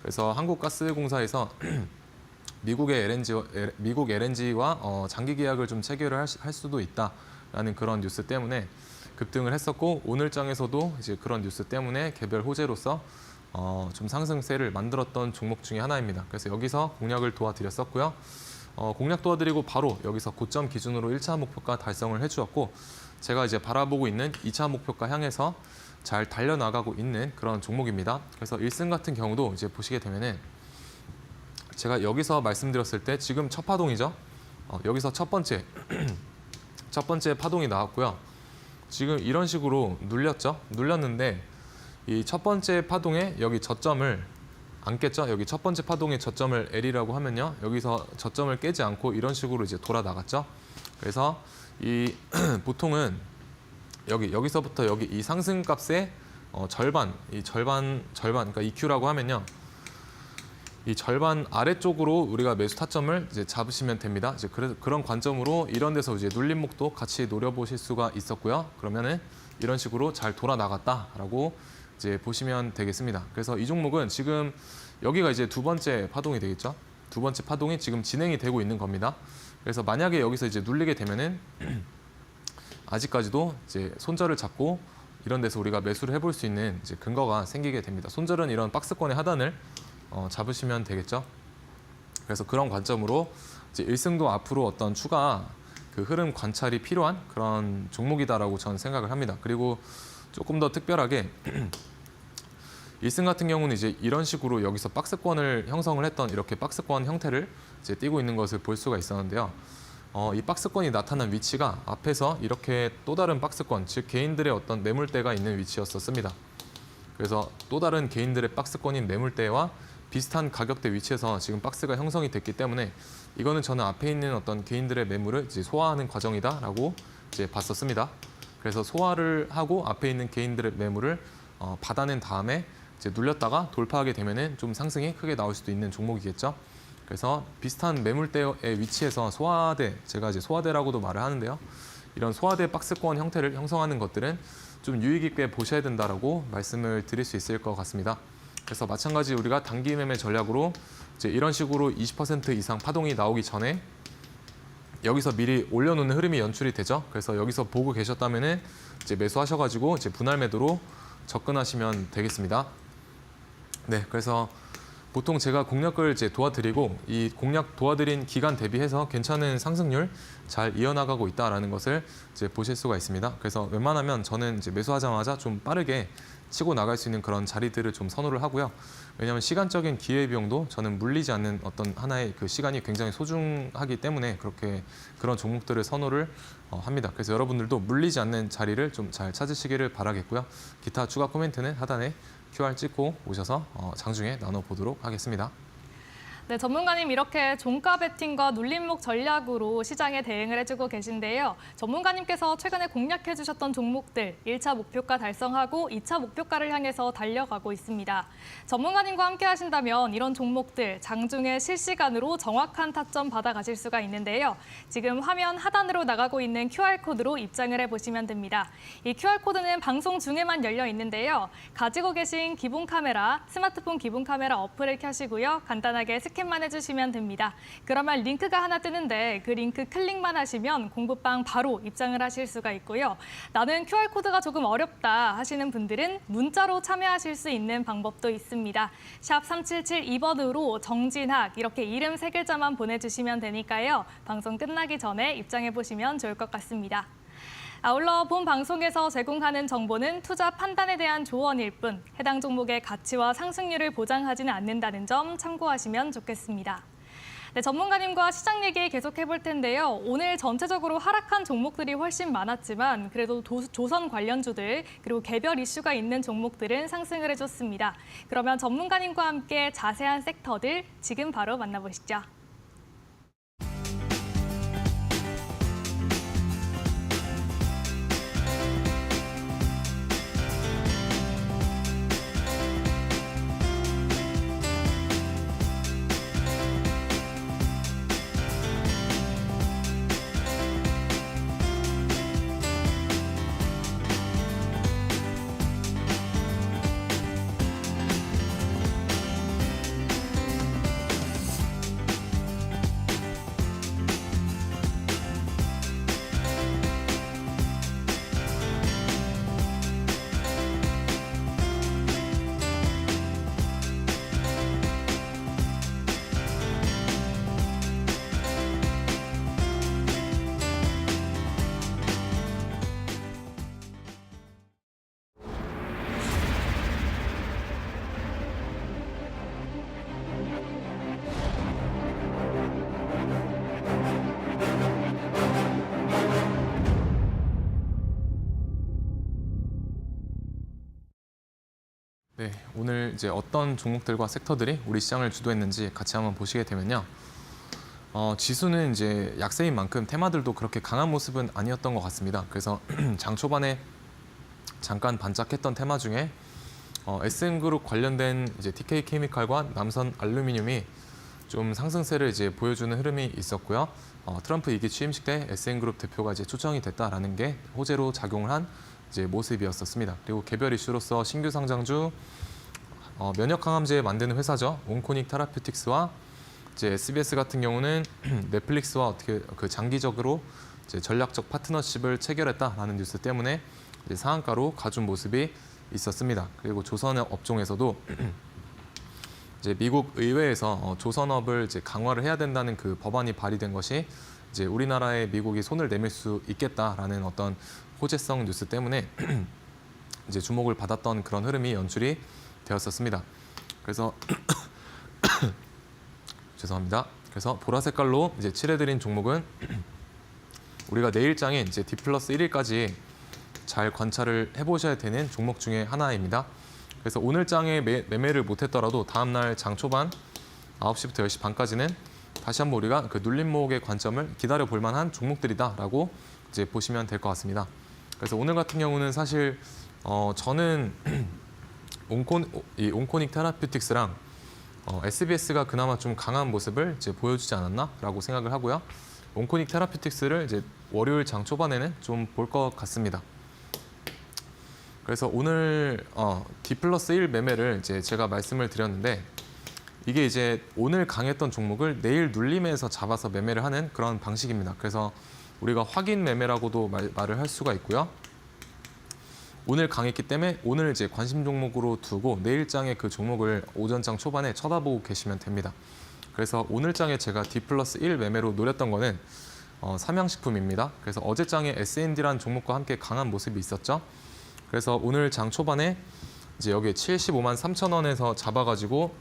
[SPEAKER 2] 그래서 한국가스공사에서 미국 LNG와 장기 계약을 좀 체결을 할 수도 있다라는 그런 뉴스 때문에 급등을 했었고 오늘 장에서도 이제 그런 뉴스 때문에 개별 호재로서 좀 상승세를 만들었던 종목 중에 하나입니다. 그래서 여기서 공략을 도와드렸었고요. 공략 도와드리고 바로 여기서 고점 기준으로 1차 목표가 달성을 해주었고 제가 이제 바라보고 있는 2차 목표가 향해서 잘 달려나가고 있는 그런 종목입니다. 그래서 1승 같은 경우도 이제 보시게 되면은 제가 여기서 말씀드렸을 때 지금 첫 파동이죠. 여기서 첫 번째 파동이 나왔고요. 지금 이런 식으로 눌렸죠. 눌렸는데 이 첫 번째 파동에 여기 저점을 안 깼죠. 여기 첫 번째 파동의 저점을 L이라고 하면요. 여기서 저점을 깨지 않고 이런 식으로 이제 돌아 나갔죠. 그래서 이 보통은 여기서부터 여기 이 상승값의 절반 그러니까 EQ라고 하면요. 이 절반 아래쪽으로 우리가 매수 타점을 이제 잡으시면 됩니다. 이제 그런 관점으로 이런 데서 이제 눌림목도 같이 노려보실 수가 있었고요. 그러면은 이런 식으로 잘 돌아 나갔다라고 이제 보시면 되겠습니다. 그래서 이 종목은 지금 여기가 이제 두 번째 파동이 되겠죠. 두 번째 파동이 지금 진행이 되고 있는 겁니다. 그래서 만약에 여기서 이제 눌리게 되면은 아직까지도 이제 손절을 잡고 이런 데서 우리가 매수를 해볼 수 있는 이제 근거가 생기게 됩니다. 손절은 이런 박스권의 하단을 잡으시면 되겠죠. 그래서 그런 관점으로 이제 1승도 앞으로 어떤 추가 그 흐름 관찰이 필요한 그런 종목이다라고 저는 생각을 합니다. 그리고 조금 더 특별하게 1승 같은 경우는 이제 이런 식으로 여기서 박스권을 형성을 했던 이렇게 박스권 형태를 이제 띄고 있는 것을 볼 수가 있었는데요. 이 박스권이 나타난 위치가 앞에서 이렇게 또 다른 박스권, 즉 개인들의 어떤 매물대가 있는 위치였었습니다. 그래서 또 다른 개인들의 박스권인 매물대와 비슷한 가격대 위치에서 지금 박스가 형성이 됐기 때문에 이거는 저는 앞에 있는 어떤 개인들의 매물을 이제 소화하는 과정이다라고 이제 봤었습니다. 그래서 소화를 하고 앞에 있는 개인들의 매물을 받아낸 다음에 이제 눌렸다가 돌파하게 되면은 좀 상승이 크게 나올 수도 있는 종목이겠죠. 그래서 비슷한 매물대의 위치에서 소화대, 제가 이제 소화대라고도 말을 하는데요. 이런 소화대 박스권 형태를 형성하는 것들은 좀 유익 있게 보셔야 된다라고 말씀을 드릴 수 있을 것 같습니다. 그래서 마찬가지 우리가 단기 매매 전략으로 이제 이런 식으로 20% 이상 파동이 나오기 전에 여기서 미리 올려놓는 흐름이 연출이 되죠. 그래서 여기서 보고 계셨다면은 이제 매수하셔가지고 이제 분할 매도로 접근하시면 되겠습니다. 네, 그래서 보통 제가 공략을 이제 도와드리고 이 공략 도와드린 기간 대비해서 괜찮은 상승률 잘 이어나가고 있다라는 것을 이제 보실 수가 있습니다. 그래서 웬만하면 저는 이제 매수하자마자 좀 빠르게 치고 나갈 수 있는 그런 자리들을 좀 선호를 하고요. 왜냐하면 시간적인 기회비용도 저는 물리지 않는 어떤 하나의 그 시간이 굉장히 소중하기 때문에 그렇게 그런 종목들을 선호를 합니다. 그래서 여러분들도 물리지 않는 자리를 좀 잘 찾으시기를 바라겠고요. 기타 추가 코멘트는 하단에 QR 찍고 오셔서 장중에 나눠보도록 하겠습니다.
[SPEAKER 1] 네, 전문가님 이렇게 종가 베팅과 눌림목 전략으로 시장에 대응을 해주고 계신데요. 전문가님께서 최근에 공략해 주셨던 종목들 1차 목표가 달성하고 2차 목표가를 향해서 달려가고 있습니다. 전문가님과 함께 하신다면 이런 종목들 장중에 실시간으로 정확한 타점 받아가실 수가 있는데요. 지금 화면 하단으로 나가고 있는 QR코드로 입장을 해보시면 됩니다. 이 QR코드는 방송 중에만 열려 있는데요. 가지고 계신 기본 카메라, 스마트폰 기본 카메라 어플을 켜시고요. 간단하게 스캔만 해주시면 됩니다. 그러면 링크가 하나 뜨는데 그 링크 클릭만 하시면 공부방 바로 입장을 하실 수가 있고요. 나는 QR코드가 조금 어렵다 하시는 분들은 문자로 참여하실 수 있는 방법도 있습니다. 샵 3772번으로 정진학 이렇게 이름 3글자만 보내주시면 되니까요. 방송 끝나기 전에 입장해보시면 좋을 것 같습니다. 아울러 본 방송에서 제공하는 정보는 투자 판단에 대한 조언일 뿐 해당 종목의 가치와 상승률을 보장하지는 않는다는 점 참고하시면 좋겠습니다. 네, 전문가님과 시장 얘기 계속해볼 텐데요. 오늘 전체적으로 하락한 종목들이 훨씬 많았지만 그래도 조선 관련주들 그리고 개별 이슈가 있는 종목들은 상승을 해줬습니다. 그러면 전문가님과 함께 자세한 섹터들 지금 바로 만나보시죠.
[SPEAKER 2] 네, 오늘 이제 어떤 종목들과 섹터들이 우리 시장을 주도했는지 같이 한번 보시게 되면요. 지수는 이제 약세인 만큼 테마들도 그렇게 강한 모습은 아니었던 것 같습니다. 그래서 장 초반에 잠깐 반짝했던 테마 중에 SN그룹 관련된 이제 TK케미칼과 남선 알루미늄이 좀 상승세를 이제 보여주는 흐름이 있었고요. 트럼프 2기 취임식 때 SN그룹 대표가 이제 초청이 됐다라는 게 호재로 작용을 한 이제 모습이었었습니다. 그리고 개별 이슈로서 신규 상장주 면역 항암제 만드는 회사죠. 온코닉 테라퓨틱스와 이제 SBS 같은 경우는 넷플릭스와 어떻게 그 장기적으로 이제 전략적 파트너십을 체결했다라는 뉴스 때문에 이제 상한가로 가준 모습이 있었습니다. 그리고 조선업 업종에서도 이제 미국 의회에서 조선업을 이제 강화를 해야 된다는 그 법안이 발의된 것이 이제 우리나라에 미국이 손을 내밀 수 있겠다라는 어떤 호재성 뉴스 때문에 이제 주목을 받았던 그런 흐름이 연출이 되었었습니다. 그래서 죄송합니다. 그래서 보라 색깔로 이제 칠해드린 종목은 우리가 내일장인 이제 D+1일까지 잘 관찰을 해보셔야 되는 종목 중에 하나입니다. 그래서 오늘 장에 매매를 못했더라도 다음날 장 초반 9시부터 10시 반까지는 다시 한번 우리가 그 눌림목의 관점을 기다려 볼 만한 종목들이다라고 이제 보시면 될 것 같습니다. 그래서 오늘 같은 경우는 사실 저는 온코닉 테라퓨틱스랑 SBS가 그나마 좀 강한 모습을 이제 보여주지 않았나라고 생각을 하고요. 온코닉 테라퓨틱스를 이제 월요일 장 초반에는 좀 볼 것 같습니다. 그래서 오늘 D+1 매매를 이제 제가 말씀을 드렸는데 이게 이제 오늘 강했던 종목을 내일 눌림에서 잡아서 매매를 하는 그런 방식입니다. 그래서 우리가 확인 매매라고도 말을 할 수가 있고요. 오늘 강했기 때문에 오늘 이제 관심 종목으로 두고 내일장의 그 종목을 오전장 초반에 쳐다보고 계시면 됩니다. 그래서 오늘장에 제가 D+1 매매로 노렸던 거는 삼양식품입니다. 그래서 어제장에 S&D라는 종목과 함께 강한 모습이 있었죠. 그래서 오늘 장 초반에 이제 여기 75만 3천 원에서 잡아가지고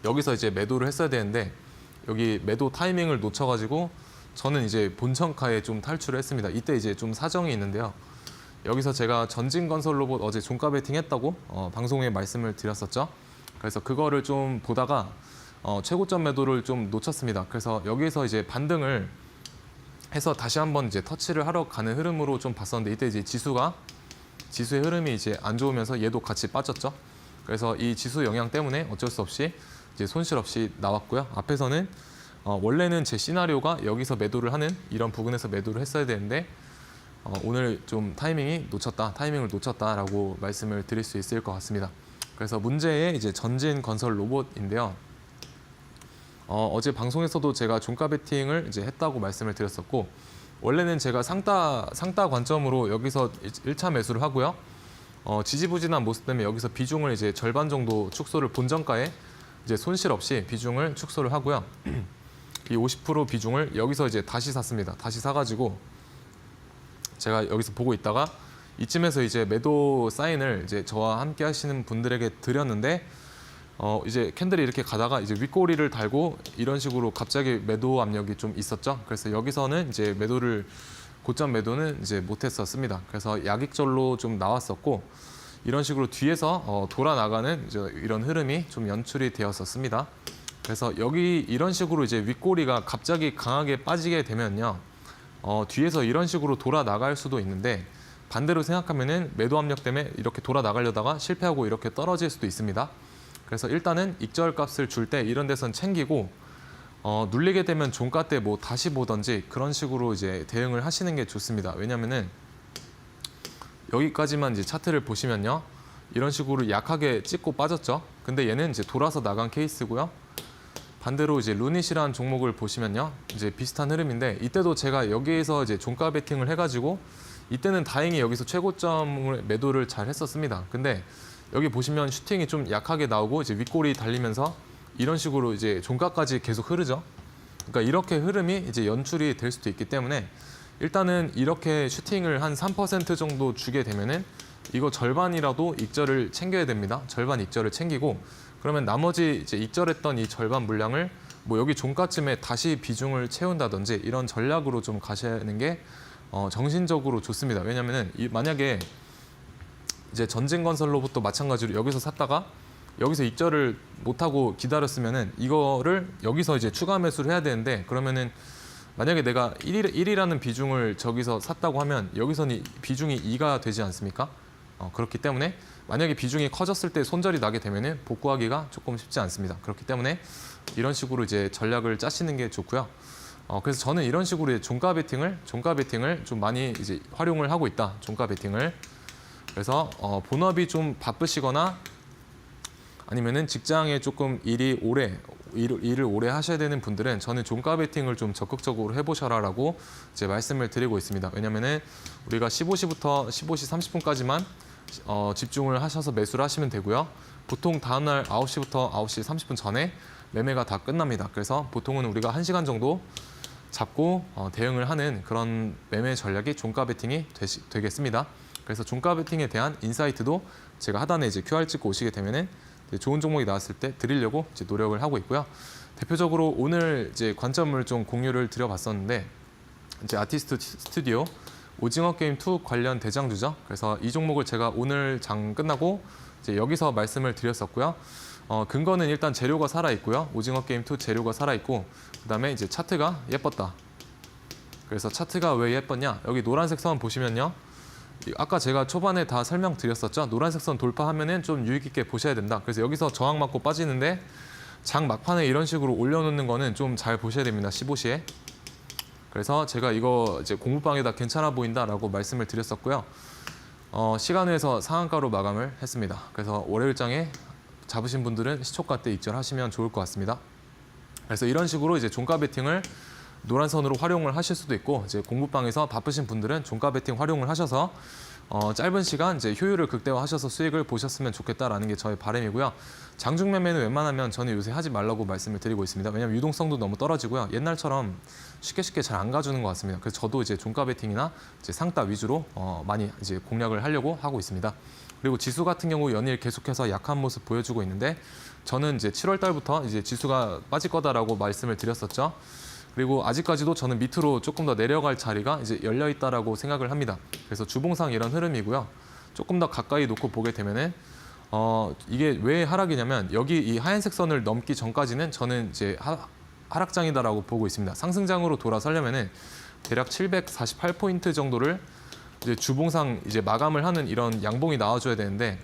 [SPEAKER 2] 여기서 이제 매도를 했어야 되는데 여기 매도 타이밍을 놓쳐가지고 저는 이제 본청가에 좀 탈출을 했습니다. 이때 이제 좀 사정이 있는데요. 여기서 제가 전진건설로봇 어제 종가 베팅했다고 방송에 말씀을 드렸었죠. 그래서 그거를 좀 보다가 최고점 매도를 좀 놓쳤습니다. 그래서 여기서 이제 반등을 해서 다시 한번 이제 터치를 하러 가는 흐름으로 좀 봤었는데 이때 이제 지수의 흐름이 이제 안 좋으면서 얘도 같이 빠졌죠. 그래서 이 지수 영향 때문에 어쩔 수 없이 이제 손실 없이 나왔고요. 앞에서는 원래는 제 시나리오가 여기서 매도를 하는 이런 부분에서 매도를 했어야 되는데 오늘 좀 타이밍을 놓쳤다라고 말씀을 드릴 수 있을 것 같습니다. 그래서 문제의 이제 전진 건설 로봇인데요. 어제 방송에서도 제가 종가 베팅을 이제 했다고 말씀을 드렸었고 원래는 제가 상따 관점으로 여기서 1차 매수를 하고요. 지지부진한 모습 때문에 여기서 비중을 이제 절반 정도 축소를 본전가에 이제 손실 없이 비중을 축소를 하고요. 이 50% 비중을 여기서 이제 다시 샀습니다. 다시 사가지고 제가 여기서 보고 있다가 이쯤에서 이제 매도 사인을 이제 저와 함께 하시는 분들에게 드렸는데 이제 캔들이 이렇게 가다가 이제 윗꼬리를 달고 이런 식으로 갑자기 매도 압력이 좀 있었죠. 그래서 여기서는 이제 고점 매도는 이제 못했었습니다. 그래서 약익절로 좀 나왔었고 이런 식으로 뒤에서 돌아 나가는 이런 흐름이 좀 연출이 되었었습니다. 그래서 여기 이런 식으로 이제 윗꼬리가 갑자기 강하게 빠지게 되면요. 뒤에서 이런 식으로 돌아 나갈 수도 있는데 반대로 생각하면은 매도 압력 때문에 이렇게 돌아 나가려다가 실패하고 이렇게 떨어질 수도 있습니다. 그래서 일단은 익절 값을 줄 때 이런 데선 챙기고 눌리게 되면 종가 때 뭐 다시 보던지 그런 식으로 이제 대응을 하시는 게 좋습니다. 왜냐면은 여기까지만 이제 차트를 보시면요. 이런 식으로 약하게 찍고 빠졌죠. 근데 얘는 이제 돌아서 나간 케이스고요. 반대로 이제 루닛이라는 종목을 보시면요. 이제 비슷한 흐름인데 이때도 제가 여기에서 이제 종가 베팅을 해가지고 이때는 다행히 여기서 최고점을 매도를 잘 했었습니다. 근데 여기 보시면 슈팅이 좀 약하게 나오고 이제 윗골이 달리면서 이런 식으로 이제 종가까지 계속 흐르죠. 그러니까 이렇게 흐름이 이제 연출이 될 수도 있기 때문에 일단은 이렇게 슈팅을 한 3% 정도 주게 되면은 이거 절반이라도 익절을 챙겨야 됩니다. 절반 익절을 챙기고 그러면 나머지 이제 익절했던 이 절반 물량을 뭐 여기 종가쯤에 다시 비중을 채운다든지 이런 전략으로 좀 가시는 게 정신적으로 좋습니다. 왜냐면은 만약에 이제 전진건설로부터 마찬가지로 여기서 샀다가 여기서 익절을 못하고 기다렸으면은 이거를 여기서 이제 추가 매수를 해야 되는데 그러면은 만약에 내가 1이라는 비중을 저기서 샀다고 하면 여기서는 비중이 2가 되지 않습니까? 그렇기 때문에 만약에 비중이 커졌을 때 손절이 나게 되면은 복구하기가 조금 쉽지 않습니다. 그렇기 때문에 이런 식으로 이제 전략을 짜시는 게 좋고요. 그래서 저는 이런 식으로 종가 베팅을 좀 많이 이제 활용을 하고 있다. 종가 베팅을. 그래서 본업이 좀 바쁘시거나 아니면은 직장에 조금 일을 오래 하셔야 되는 분들은 저는 종가 베팅을 좀 적극적으로 해보셔라라고 이제 말씀을 드리고 있습니다. 왜냐면은 우리가 15시부터 15시 30분까지만 집중을 하셔서 매수를 하시면 되고요. 보통 다음날 9시부터 9시 30분 전에 매매가 다 끝납니다. 그래서 보통은 우리가 1시간 정도 잡고 대응을 하는 그런 매매 전략이 종가 베팅이 되겠습니다. 그래서 종가 베팅에 대한 인사이트도 제가 하단에 이제 QR 찍고 오시게 되면은 좋은 종목이 나왔을 때 드리려고 이제 노력을 하고 있고요. 대표적으로 오늘 이제 관점을 좀 공유를 드려봤었는데 이제 아티스트 스튜디오 오징어 게임 2 관련 대장주죠. 그래서 이 종목을 제가 오늘 장 끝나고 이제 여기서 말씀을 드렸었고요. 근거는 일단 재료가 살아 있고요. 오징어 게임 2 재료가 살아 있고 그다음에 이제 차트가 예뻤다. 그래서 차트가 왜 예뻤냐? 여기 노란색 선 보시면요. 아까 제가 초반에 다 설명드렸었죠. 노란색 선 돌파하면은 좀 유익 있게 보셔야 된다. 그래서 여기서 저항 맞고 빠지는데 장 막판에 이런 식으로 올려놓는 거는 좀 잘 보셔야 됩니다. 15시에. 그래서 제가 이거 이제 공부방에다 괜찮아 보인다라고 말씀을 드렸었고요. 시간에서 상한가로 마감을 했습니다. 그래서 월요일장에 잡으신 분들은 시초가 때 입절하시면 좋을 것 같습니다. 그래서 이런 식으로 이제 종가 베팅을 노란 선으로 활용을 하실 수도 있고 이제 공부방에서 바쁘신 분들은 종가 베팅 활용을 하셔서 짧은 시간 이제 효율을 극대화하셔서 수익을 보셨으면 좋겠다라는 게 저의 바람이고요. 장중 매매는 웬만하면 저는 요새 하지 말라고 말씀을 드리고 있습니다. 왜냐하면 유동성도 너무 떨어지고요. 옛날처럼 쉽게 잘 안 가주는 것 같습니다. 그래서 저도 이제 종가 베팅이나 이제 상따 위주로 많이 이제 공략을 하려고 하고 있습니다. 그리고 지수 같은 경우 연일 계속해서 약한 모습 보여주고 있는데 저는 이제 7월 달부터 이제 지수가 빠질 거다라고 말씀을 드렸었죠. 그리고 아직까지도 저는 밑으로 조금 더 내려갈 자리가 이제 열려 있다라고 생각을 합니다. 그래서 주봉상 이런 흐름이고요. 조금 더 가까이 놓고 보게 되면은 이게 왜 하락이냐면 여기 이 하얀색 선을 넘기 전까지는 저는 이제 하락장이다라고 보고 있습니다. 상승장으로 돌아서려면은 대략 748포인트 정도를 이제 주봉상 이제 마감을 하는 이런 양봉이 나와줘야 되는데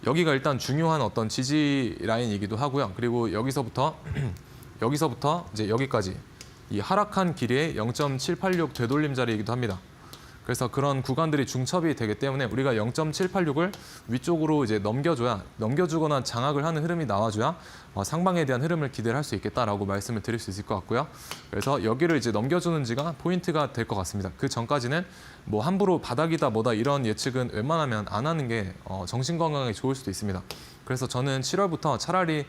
[SPEAKER 2] 여기가 일단 중요한 어떤 지지 라인이기도 하고요. 그리고 여기서부터 이제 여기까지 이 하락한 길이의 0.786 되돌림 자리이기도 합니다. 그래서 그런 구간들이 중첩이 되기 때문에 우리가 0.786을 위쪽으로 이제 넘겨주거나 장악을 하는 흐름이 나와줘야 상방에 대한 흐름을 기대를 할 수 있겠다라고 말씀을 드릴 수 있을 것 같고요. 그래서 여기를 이제 넘겨주는지가 포인트가 될 것 같습니다. 그 전까지는 뭐 함부로 바닥이다 뭐다 이런 예측은 웬만하면 안 하는 게 정신 건강에 좋을 수도 있습니다. 그래서 저는 7월부터 차라리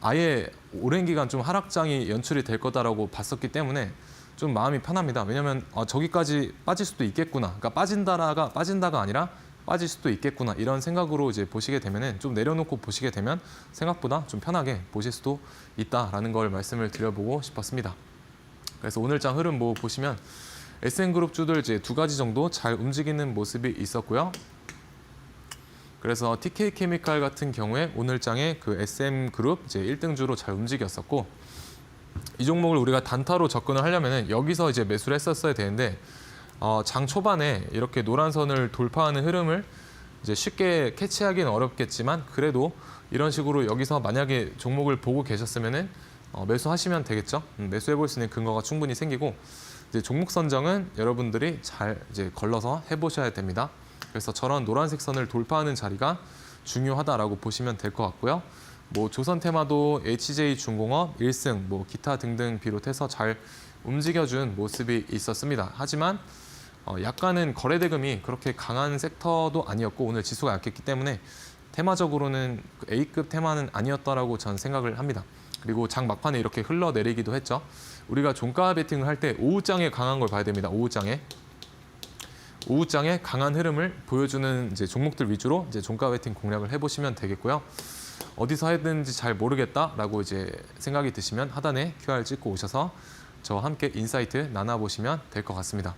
[SPEAKER 2] 아예 오랜 기간 좀 하락장이 연출이 될 거다라고 봤었기 때문에 좀 마음이 편합니다. 왜냐하면 저기까지 빠질 수도 있겠구나. 그러니까 빠진다가 아니라 빠질 수도 있겠구나. 이런 생각으로 이제 보시게 되면은 좀 내려놓고 보시게 되면 생각보다 좀 편하게 보실 수도 있다라는 걸 말씀을 드려보고 싶었습니다. 그래서 오늘장 흐름 뭐 보시면 SN그룹 주들 이제 두 가지 정도 잘 움직이는 모습이 있었고요. 그래서 TK케미칼 같은 경우에 오늘장에 그 SM그룹 이제 1등주로 잘 움직였었고 이 종목을 우리가 단타로 접근을 하려면은 여기서 이제 매수를 했었어야 되는데 장 초반에 이렇게 노란 선을 돌파하는 흐름을 이제 쉽게 캐치하기는 어렵겠지만 그래도 이런 식으로 여기서 만약에 종목을 보고 계셨으면은 매수하시면 되겠죠. 매수해 볼 수 있는 근거가 충분히 생기고 이제 종목 선정은 여러분들이 잘 이제 걸러서 해보셔야 됩니다. 그래서 저런 노란색 선을 돌파하는 자리가 중요하다라고 보시면 될 것 같고요. 뭐 조선테마도 HJ중공업, 일승, 뭐 기타 등등 비롯해서 잘 움직여준 모습이 있었습니다. 하지만 약간은 거래대금이 그렇게 강한 섹터도 아니었고 오늘 지수가 약했기 때문에 테마적으로는 A급 테마는 아니었다라고 저는 생각을 합니다. 그리고 장 막판에 이렇게 흘러내리기도 했죠. 우리가 종가 베팅을 할 때 오후장에 강한 걸 봐야 됩니다. 오후장에 강한 흐름을 보여주는 이제 종목들 위주로 이제 종가 베팅 공략을 해보시면 되겠고요. 어디서 해야 되는지 잘 모르겠다라고 이제 생각이 드시면 하단에 QR 찍고 오셔서 저와 함께 인사이트 나눠보시면 될 것 같습니다.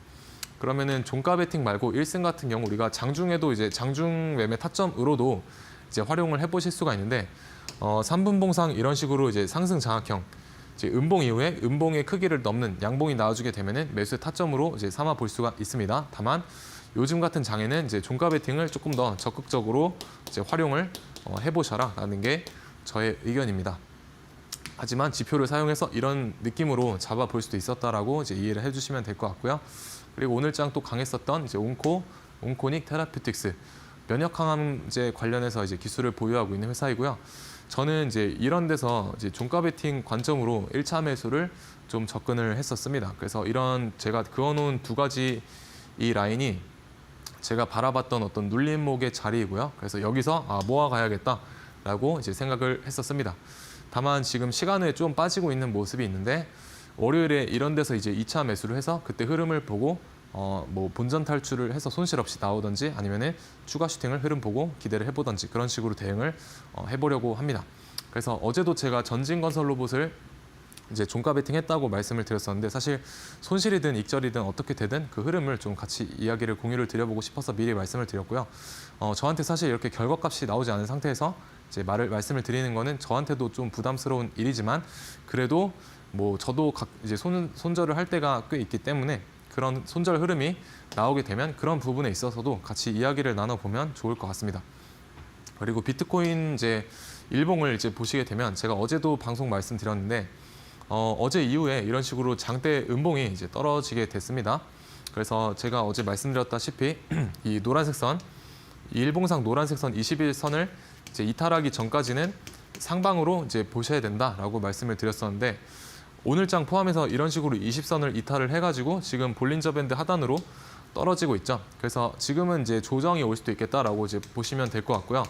[SPEAKER 2] 그러면은 종가 베팅 말고 1승 같은 경우 우리가 장중에도 이제 장중 매매 타점으로도 이제 활용을 해보실 수가 있는데 3분봉상 이런 식으로 이제 상승 장악형 이제 음봉 이후에 음봉의 크기를 넘는 양봉이 나와주게 되면은 매수 타점으로 이제 삼아 볼 수가 있습니다. 다만 요즘 같은 장에는 이제 종가 베팅을 조금 더 적극적으로 이제 활용을 해보셔라라는 게 저의 의견입니다. 하지만 지표를 사용해서 이런 느낌으로 잡아볼 수도 있었다라고 이제 이해를 해주시면 될 것 같고요. 그리고 오늘장 또 강했었던 이제 온코닉 테라퓨틱스 면역 항암제 관련해서 이제 기술을 보유하고 있는 회사이고요. 저는 이제 이런 데서 이제 종가 베팅 관점으로 1차 매수를 좀 접근을 했었습니다. 그래서 이런 제가 그어놓은 두 가지 이 라인이 제가 바라봤던 어떤 눌림목의 자리이고요. 그래서 여기서 모아가야겠다라고 이제 생각을 했었습니다. 다만 지금 시간에 좀 빠지고 있는 모습이 있는데 월요일에 이런 데서 이제 2차 매수를 해서 그때 흐름을 보고 뭐 본전 탈출을 해서 손실 없이 나오든지 아니면은 추가 슈팅을 흐름 보고 기대를 해보든지 그런 식으로 대응을 해보려고 합니다. 그래서 어제도 제가 전진건설 로봇을 이제 종가 베팅했다고 말씀을 드렸었는데 사실 손실이든 익절이든 어떻게 되든 그 흐름을 좀 같이 이야기를 공유를 드려보고 싶어서 미리 말씀을 드렸고요. 저한테 사실 이렇게 결과값이 나오지 않은 상태에서 이제 말씀을 드리는 거는 저한테도 좀 부담스러운 일이지만 그래도 뭐 저도 이제 손절을 할 때가 꽤 있기 때문에 그런 손절 흐름이 나오게 되면 그런 부분에 있어서도 같이 이야기를 나눠보면 좋을 것 같습니다. 그리고 비트코인 이제 일봉을 이제 보시게 되면 제가 어제도 방송 말씀드렸는데 어제 이후에 이런 식으로 장대 음봉이 이제 떨어지게 됐습니다. 그래서 제가 어제 말씀드렸다시피 이 노란색 선, 이 일봉상 노란색 선 21선을 이제 이탈하기 전까지는 상방으로 이제 보셔야 된다라고 말씀을 드렸었는데 오늘장 포함해서 이런 식으로 20선을 이탈을 해가지고 지금 볼린저 밴드 하단으로 떨어지고 있죠. 그래서 지금은 이제 조정이 올 수도 있겠다라고 이제 보시면 될 것 같고요.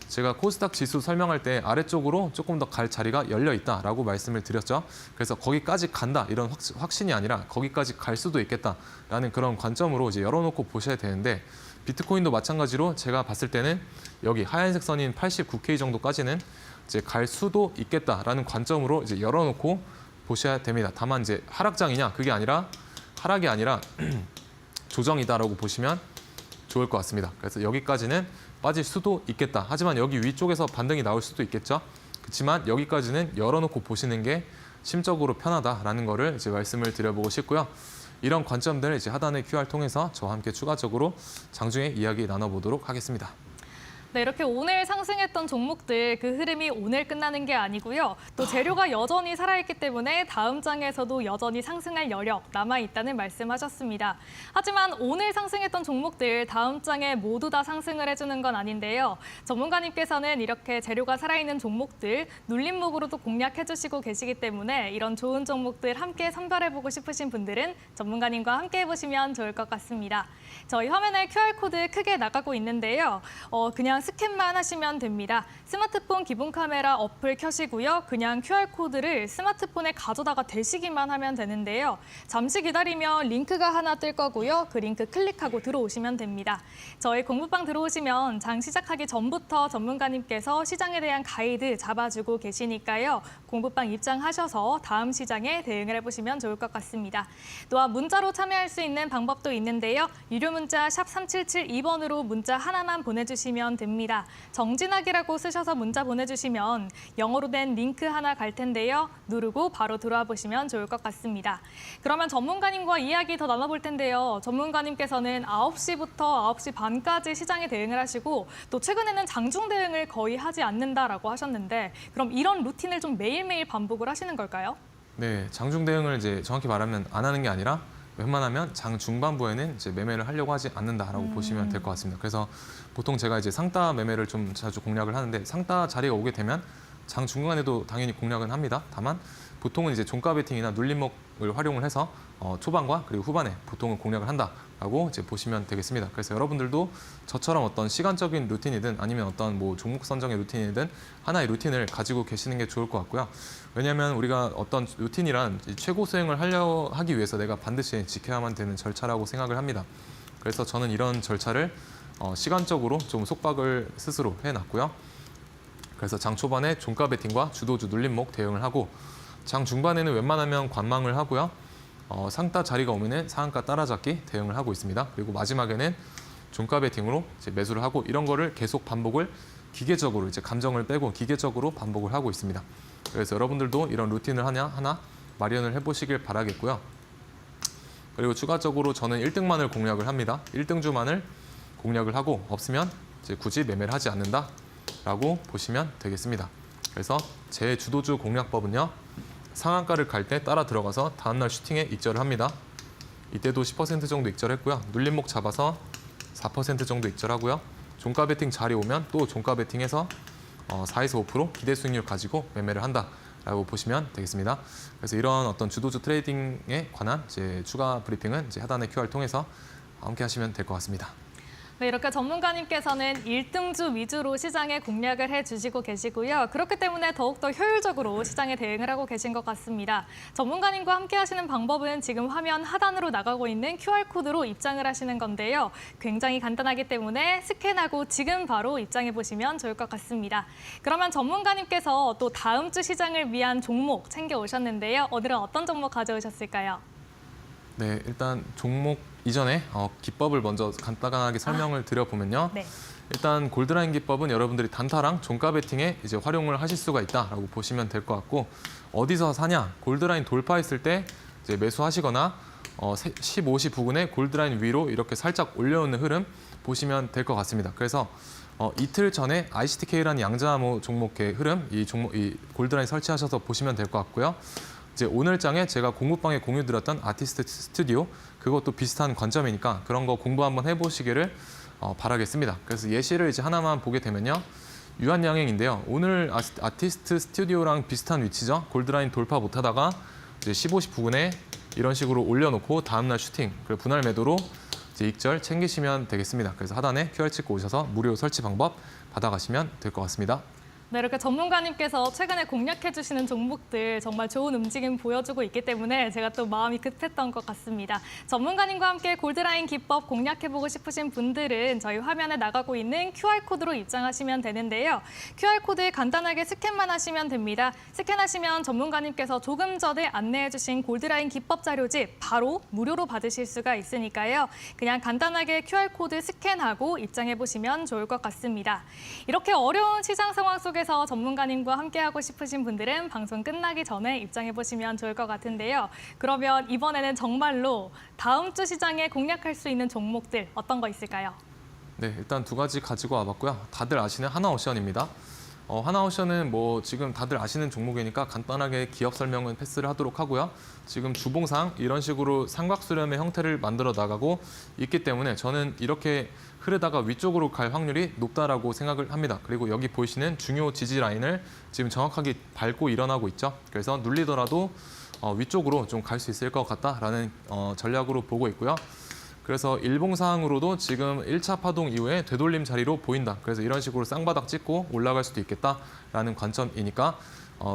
[SPEAKER 2] 제가 코스닥 지수 설명할 때 아래쪽으로 조금 더 갈 자리가 열려 있다라고 말씀을 드렸죠. 그래서 거기까지 간다 이런 확신이 아니라 거기까지 갈 수도 있겠다라는 그런 관점으로 이제 열어놓고 보셔야 되는데 비트코인도 마찬가지로 제가 봤을 때는 여기 하얀색 선인 89K 정도까지는 이제 갈 수도 있겠다라는 관점으로 이제 열어놓고 보셔야 됩니다. 다만 이제 하락장이냐 그게 아니라 하락이 아니라 조정이다라고 보시면 좋을 것 같습니다. 그래서 여기까지는 빠질 수도 있겠다. 하지만 여기 위쪽에서 반등이 나올 수도 있겠죠. 그렇지만 여기까지는 열어놓고 보시는 게 심적으로 편하다라는 거를 이제 말씀을 드려보고 싶고요. 이런 관점들을 이제 하단의 QR 통해서 저와 함께 추가적으로 장중에 이야기 나눠보도록 하겠습니다.
[SPEAKER 1] 네, 이렇게 오늘 상승했던 종목들 그 흐름이 오늘 끝나는 게 아니고요. 또 재료가 여전히 살아있기 때문에 다음 장에서도 여전히 상승할 여력 남아있다는 말씀하셨습니다. 하지만 오늘 상승했던 종목들 다음 장에 모두 다 상승을 해주는 건 아닌데요. 전문가님께서는 이렇게 재료가 살아있는 종목들 눌림목으로도 공략해주시고 계시기 때문에 이런 좋은 종목들 함께 선별해보고 싶으신 분들은 전문가님과 함께 해보시면 좋을 것 같습니다. 저희 화면에 QR코드 크게 나가고 있는데요. 그냥 스캔만 하시면 됩니다. 스마트폰 기본 카메라 어플 켜시고요. 그냥 QR코드를 스마트폰에 가져다가 대시기만 하면 되는데요. 잠시 기다리면 링크가 하나 뜰 거고요. 그 링크 클릭하고 들어오시면 됩니다. 저희 공부방 들어오시면 장 시작하기 전부터 전문가님께서 시장에 대한 가이드 잡아주고 계시니까요. 공부방 입장하셔서 다음 시장에 대응을 해보시면 좋을 것 같습니다. 또한 문자로 참여할 수 있는 방법도 있는데요. 유료 문자 샵 3772번으로 문자 하나만 보내주시면 됩니다. 정진학이라고 쓰셔서 문자 보내주시면 영어로 된 링크 하나 갈 텐데요. 누르고 바로 들어와 보시면 좋을 것 같습니다. 그러면 전문가님과 이야기 더 나눠볼 텐데요. 전문가님께서는 9시부터 9시 반까지 시장에 대응을 하시고 또 최근에는 장중 대응을 거의 하지 않는다라고 하셨는데 그럼 이런 루틴을 좀 매일매일 반복을 하시는 걸까요?
[SPEAKER 2] 네, 장중 대응을 이제 정확히 말하면 안 하는 게 아니라 웬만하면 장 중반부에는 이제 매매를 하려고 하지 않는다라고 보시면 될 것 같습니다. 그래서 보통 제가 이제 상따 매매를 좀 자주 공략을 하는데 상따 자리가 오게 되면 장 중간에도 당연히 공략은 합니다. 다만 보통은 이제 종가 베팅이나 눌림목을 활용을 해서 초반과 그리고 후반에 보통은 공략을 한다라고 이제 보시면 되겠습니다. 그래서 여러분들도 저처럼 어떤 시간적인 루틴이든 아니면 어떤 뭐 종목 선정의 루틴이든 하나의 루틴을 가지고 계시는 게 좋을 것 같고요. 왜냐하면 우리가 어떤 루틴이란 최고 수행을 하기 위해서 내가 반드시 지켜야만 되는 절차라고 생각을 합니다. 그래서 저는 이런 절차를 시간적으로 좀 속박을 스스로 해놨고요. 그래서 장 초반에 종가 베팅과 주도주 눌림목 대응을 하고 장 중반에는 웬만하면 관망을 하고요. 상따 자리가 오면은 상한가 따라잡기 대응을 하고 있습니다. 그리고 마지막에는 종가 베팅으로 이제 매수를 하고 이런 거를 계속 반복을 기계적으로 이제 감정을 빼고 기계적으로 반복을 하고 있습니다. 그래서 여러분들도 이런 루틴을 하나 마련을 해보시길 바라겠고요. 그리고 추가적으로 저는 1등만을 공략을 합니다. 1등주만을 공략을 하고 없으면 이제 굳이 매매를 하지 않는다라고 보시면 되겠습니다. 그래서 제 주도주 공략법은요. 상한가를 갈 때 따라 들어가서 다음날 슈팅에 익절을 합니다. 이때도 10% 정도 익절했고요. 눌림목 잡아서 4% 정도 익절하고요. 종가 베팅 자리 오면 또 종가 베팅해서 4에서 5% 기대 수익률 가지고 매매를 한다라고 보시면 되겠습니다. 그래서 이런 어떤 주도주 트레이딩에 관한 이제 추가 브리핑은 이제 하단의 QR 통해서 함께 하시면 될 것 같습니다.
[SPEAKER 1] 네, 이렇게 전문가님께서는 1등주 위주로 시장에 공략을 해주시고 계시고요. 그렇기 때문에 더욱더 효율적으로 시장에 대응을 하고 계신 것 같습니다. 전문가님과 함께 하시는 방법은 지금 화면 하단으로 나가고 있는 QR코드로 입장을 하시는 건데요. 굉장히 간단하기 때문에 스캔하고 지금 바로 입장해 보시면 좋을 것 같습니다. 그러면 전문가님께서 또 다음 주 시장을 위한 종목 챙겨오셨는데요. 오늘은 어떤 종목 가져오셨을까요?
[SPEAKER 2] 네, 일단 종목 이전에 기법을 먼저 간단하게 설명을 드려보면요.
[SPEAKER 1] 네.
[SPEAKER 2] 일단 골드라인 기법은 여러분들이 단타랑 종가 베팅에 이제 활용을 하실 수가 있다라고 보시면 될 것 같고, 어디서 사냐? 골드라인 돌파했을 때 이제 매수하시거나 15시 부근에 골드라인 위로 이렇게 살짝 올려오는 흐름 보시면 될 것 같습니다. 그래서 이틀 전에 ICTK라는 양자암호 종목의 흐름, 이 골드라인 설치하셔서 보시면 될 것 같고요. 이제 오늘장에 제가 공부방에 공유드렸던 아티스트 스튜디오, 그것도 비슷한 관점이니까 그런 거 공부 한번 해보시기를 바라겠습니다. 그래서 예시를 이제 하나만 보게 되면요. 유한양행인데요. 오늘 아티스트 스튜디오랑 비슷한 위치죠. 골드라인 돌파 못하다가 이제 15시 부근에 이런 식으로 올려놓고 다음날 슈팅, 그리고 분할 매도로 이제 익절 챙기시면 되겠습니다. 그래서 하단에 QR 찍고 오셔서 무료 설치 방법 받아가시면 될 것 같습니다.
[SPEAKER 1] 네, 이렇게 전문가님께서 최근에 공략해주시는 종목들 정말 좋은 움직임 보여주고 있기 때문에 제가 또 마음이 급했던 것 같습니다. 전문가님과 함께 골드라인 기법 공략해보고 싶으신 분들은 저희 화면에 나가고 있는 QR코드로 입장하시면 되는데요. QR코드 간단하게 스캔만 하시면 됩니다. 스캔하시면 전문가님께서 조금 전에 안내해주신 골드라인 기법 자료집 바로 무료로 받으실 수가 있으니까요. 그냥 간단하게 QR코드 스캔하고 입장해보시면 좋을 것 같습니다. 이렇게 어려운 시장 상황 속에서 전문가님과 함께하고 싶으신 분들은 방송 끝나기 전에 입장해보시면 좋을 것 같은데요. 그러면 이번에는 정말로 다음 주 시장에 공략할 수 있는 종목들 어떤 거 있을까요?
[SPEAKER 2] 네, 일단 두 가지 가지고 와봤고요. 다들 아시는 하나오션입니다. 하나오션은 뭐 지금 다들 아시는 종목이니까 간단하게 기업 설명은 패스를 하도록 하고요. 지금 주봉상 이런 식으로 삼각수렴의 형태를 만들어 나가고 있기 때문에 저는 이렇게 흐르다가 위쪽으로 갈 확률이 높다라고 생각을 합니다. 그리고 여기 보이시는 중요 지지 라인을 지금 정확하게 밟고 일어나고 있죠. 그래서 눌리더라도 위쪽으로 좀 갈 수 있을 것 같다라는 전략으로 보고 있고요. 그래서 일봉상으로도 지금 1차 파동 이후에 되돌림 자리로 보인다. 그래서 이런 식으로 쌍바닥 찍고 올라갈 수도 있겠다라는 관점이니까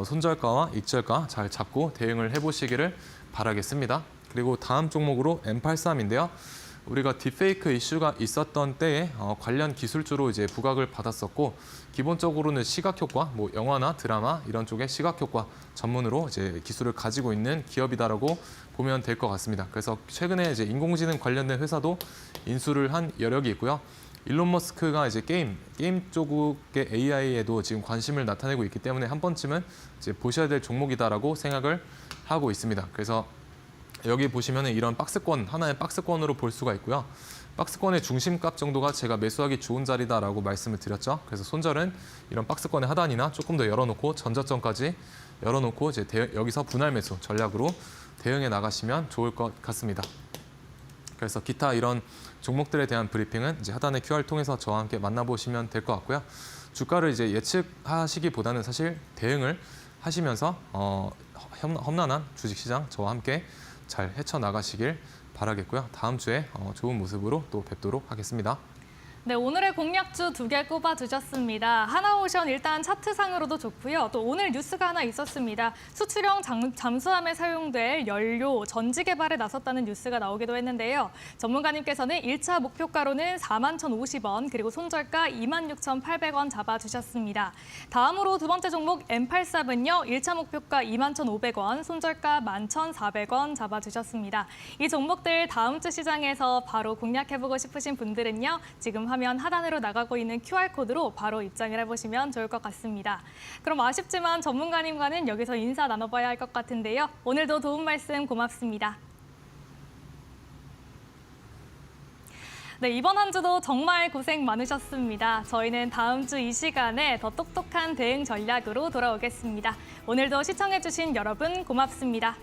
[SPEAKER 2] 손절가와 익절가 잘 잡고 대응을 해보시기를 바라겠습니다. 그리고 다음 종목으로 M83인데요. 우리가 딥페이크 이슈가 있었던 때에 관련 기술주로 이제 부각을 받았었고, 기본적으로는 시각 효과, 뭐 영화나 드라마 이런 쪽의 시각 효과 전문으로 이제 기술을 가지고 있는 기업이다라고 보면 될 것 같습니다. 그래서 최근에 이제 인공지능 관련된 회사도 인수를 한 여력이 있고요. 일론 머스크가 이제 게임 쪽의 AI에도 지금 관심을 나타내고 있기 때문에 한 번쯤은 이제 보셔야 될 종목이다라고 생각을 하고 있습니다. 그래서 여기 보시면 이런 박스권, 하나의 박스권으로 볼 수가 있고요. 박스권의 중심값 정도가 제가 매수하기 좋은 자리다라고 말씀을 드렸죠. 그래서 손절은 이런 박스권의 하단이나 조금 더 열어놓고 전저점까지 열어놓고 이제 여기서 분할 매수 전략으로 대응해 나가시면 좋을 것 같습니다. 그래서 기타 이런 종목들에 대한 브리핑은 이제 하단의 QR 통해서 저와 함께 만나보시면 될 것 같고요. 주가를 이제 예측하시기보다는 사실 대응을 하시면서 험난한 주식시장 저와 함께 잘 헤쳐나가시길 바라겠고요. 다음 주에 좋은 모습으로 또 뵙도록 하겠습니다.
[SPEAKER 1] 네, 오늘의 공략주 2개 꼽아주셨습니다. 하나오션 일단 차트상으로도 좋고요. 또 오늘 뉴스가 하나 있었습니다. 수출형 잠수함에 사용될 연료, 전지 개발에 나섰다는 뉴스가 나오기도 했는데요. 전문가님께서는 1차 목표가로는 41,050원, 그리고 손절가 26,800원 잡아주셨습니다. 다음으로 두 번째 종목 M83은요. 1차 목표가 21,500원, 손절가 11,400원 잡아주셨습니다. 이 종목들 다음 주 시장에서 바로 공략해보고 싶으신 분들은요. 지금 화면 하단으로 나가고 있는 QR코드로 바로 입장을 해보시면 좋을 것 같습니다. 그럼 아쉽지만 전문가님과는 여기서 인사 나눠봐야 할 것 같은데요. 오늘도 도움 말씀 고맙습니다. 네, 이번 한 주도 정말 고생 많으셨습니다. 저희는 다음 주 이 시간에 더 똑똑한 대응 전략으로 돌아오겠습니다. 오늘도 시청해주신 여러분 고맙습니다.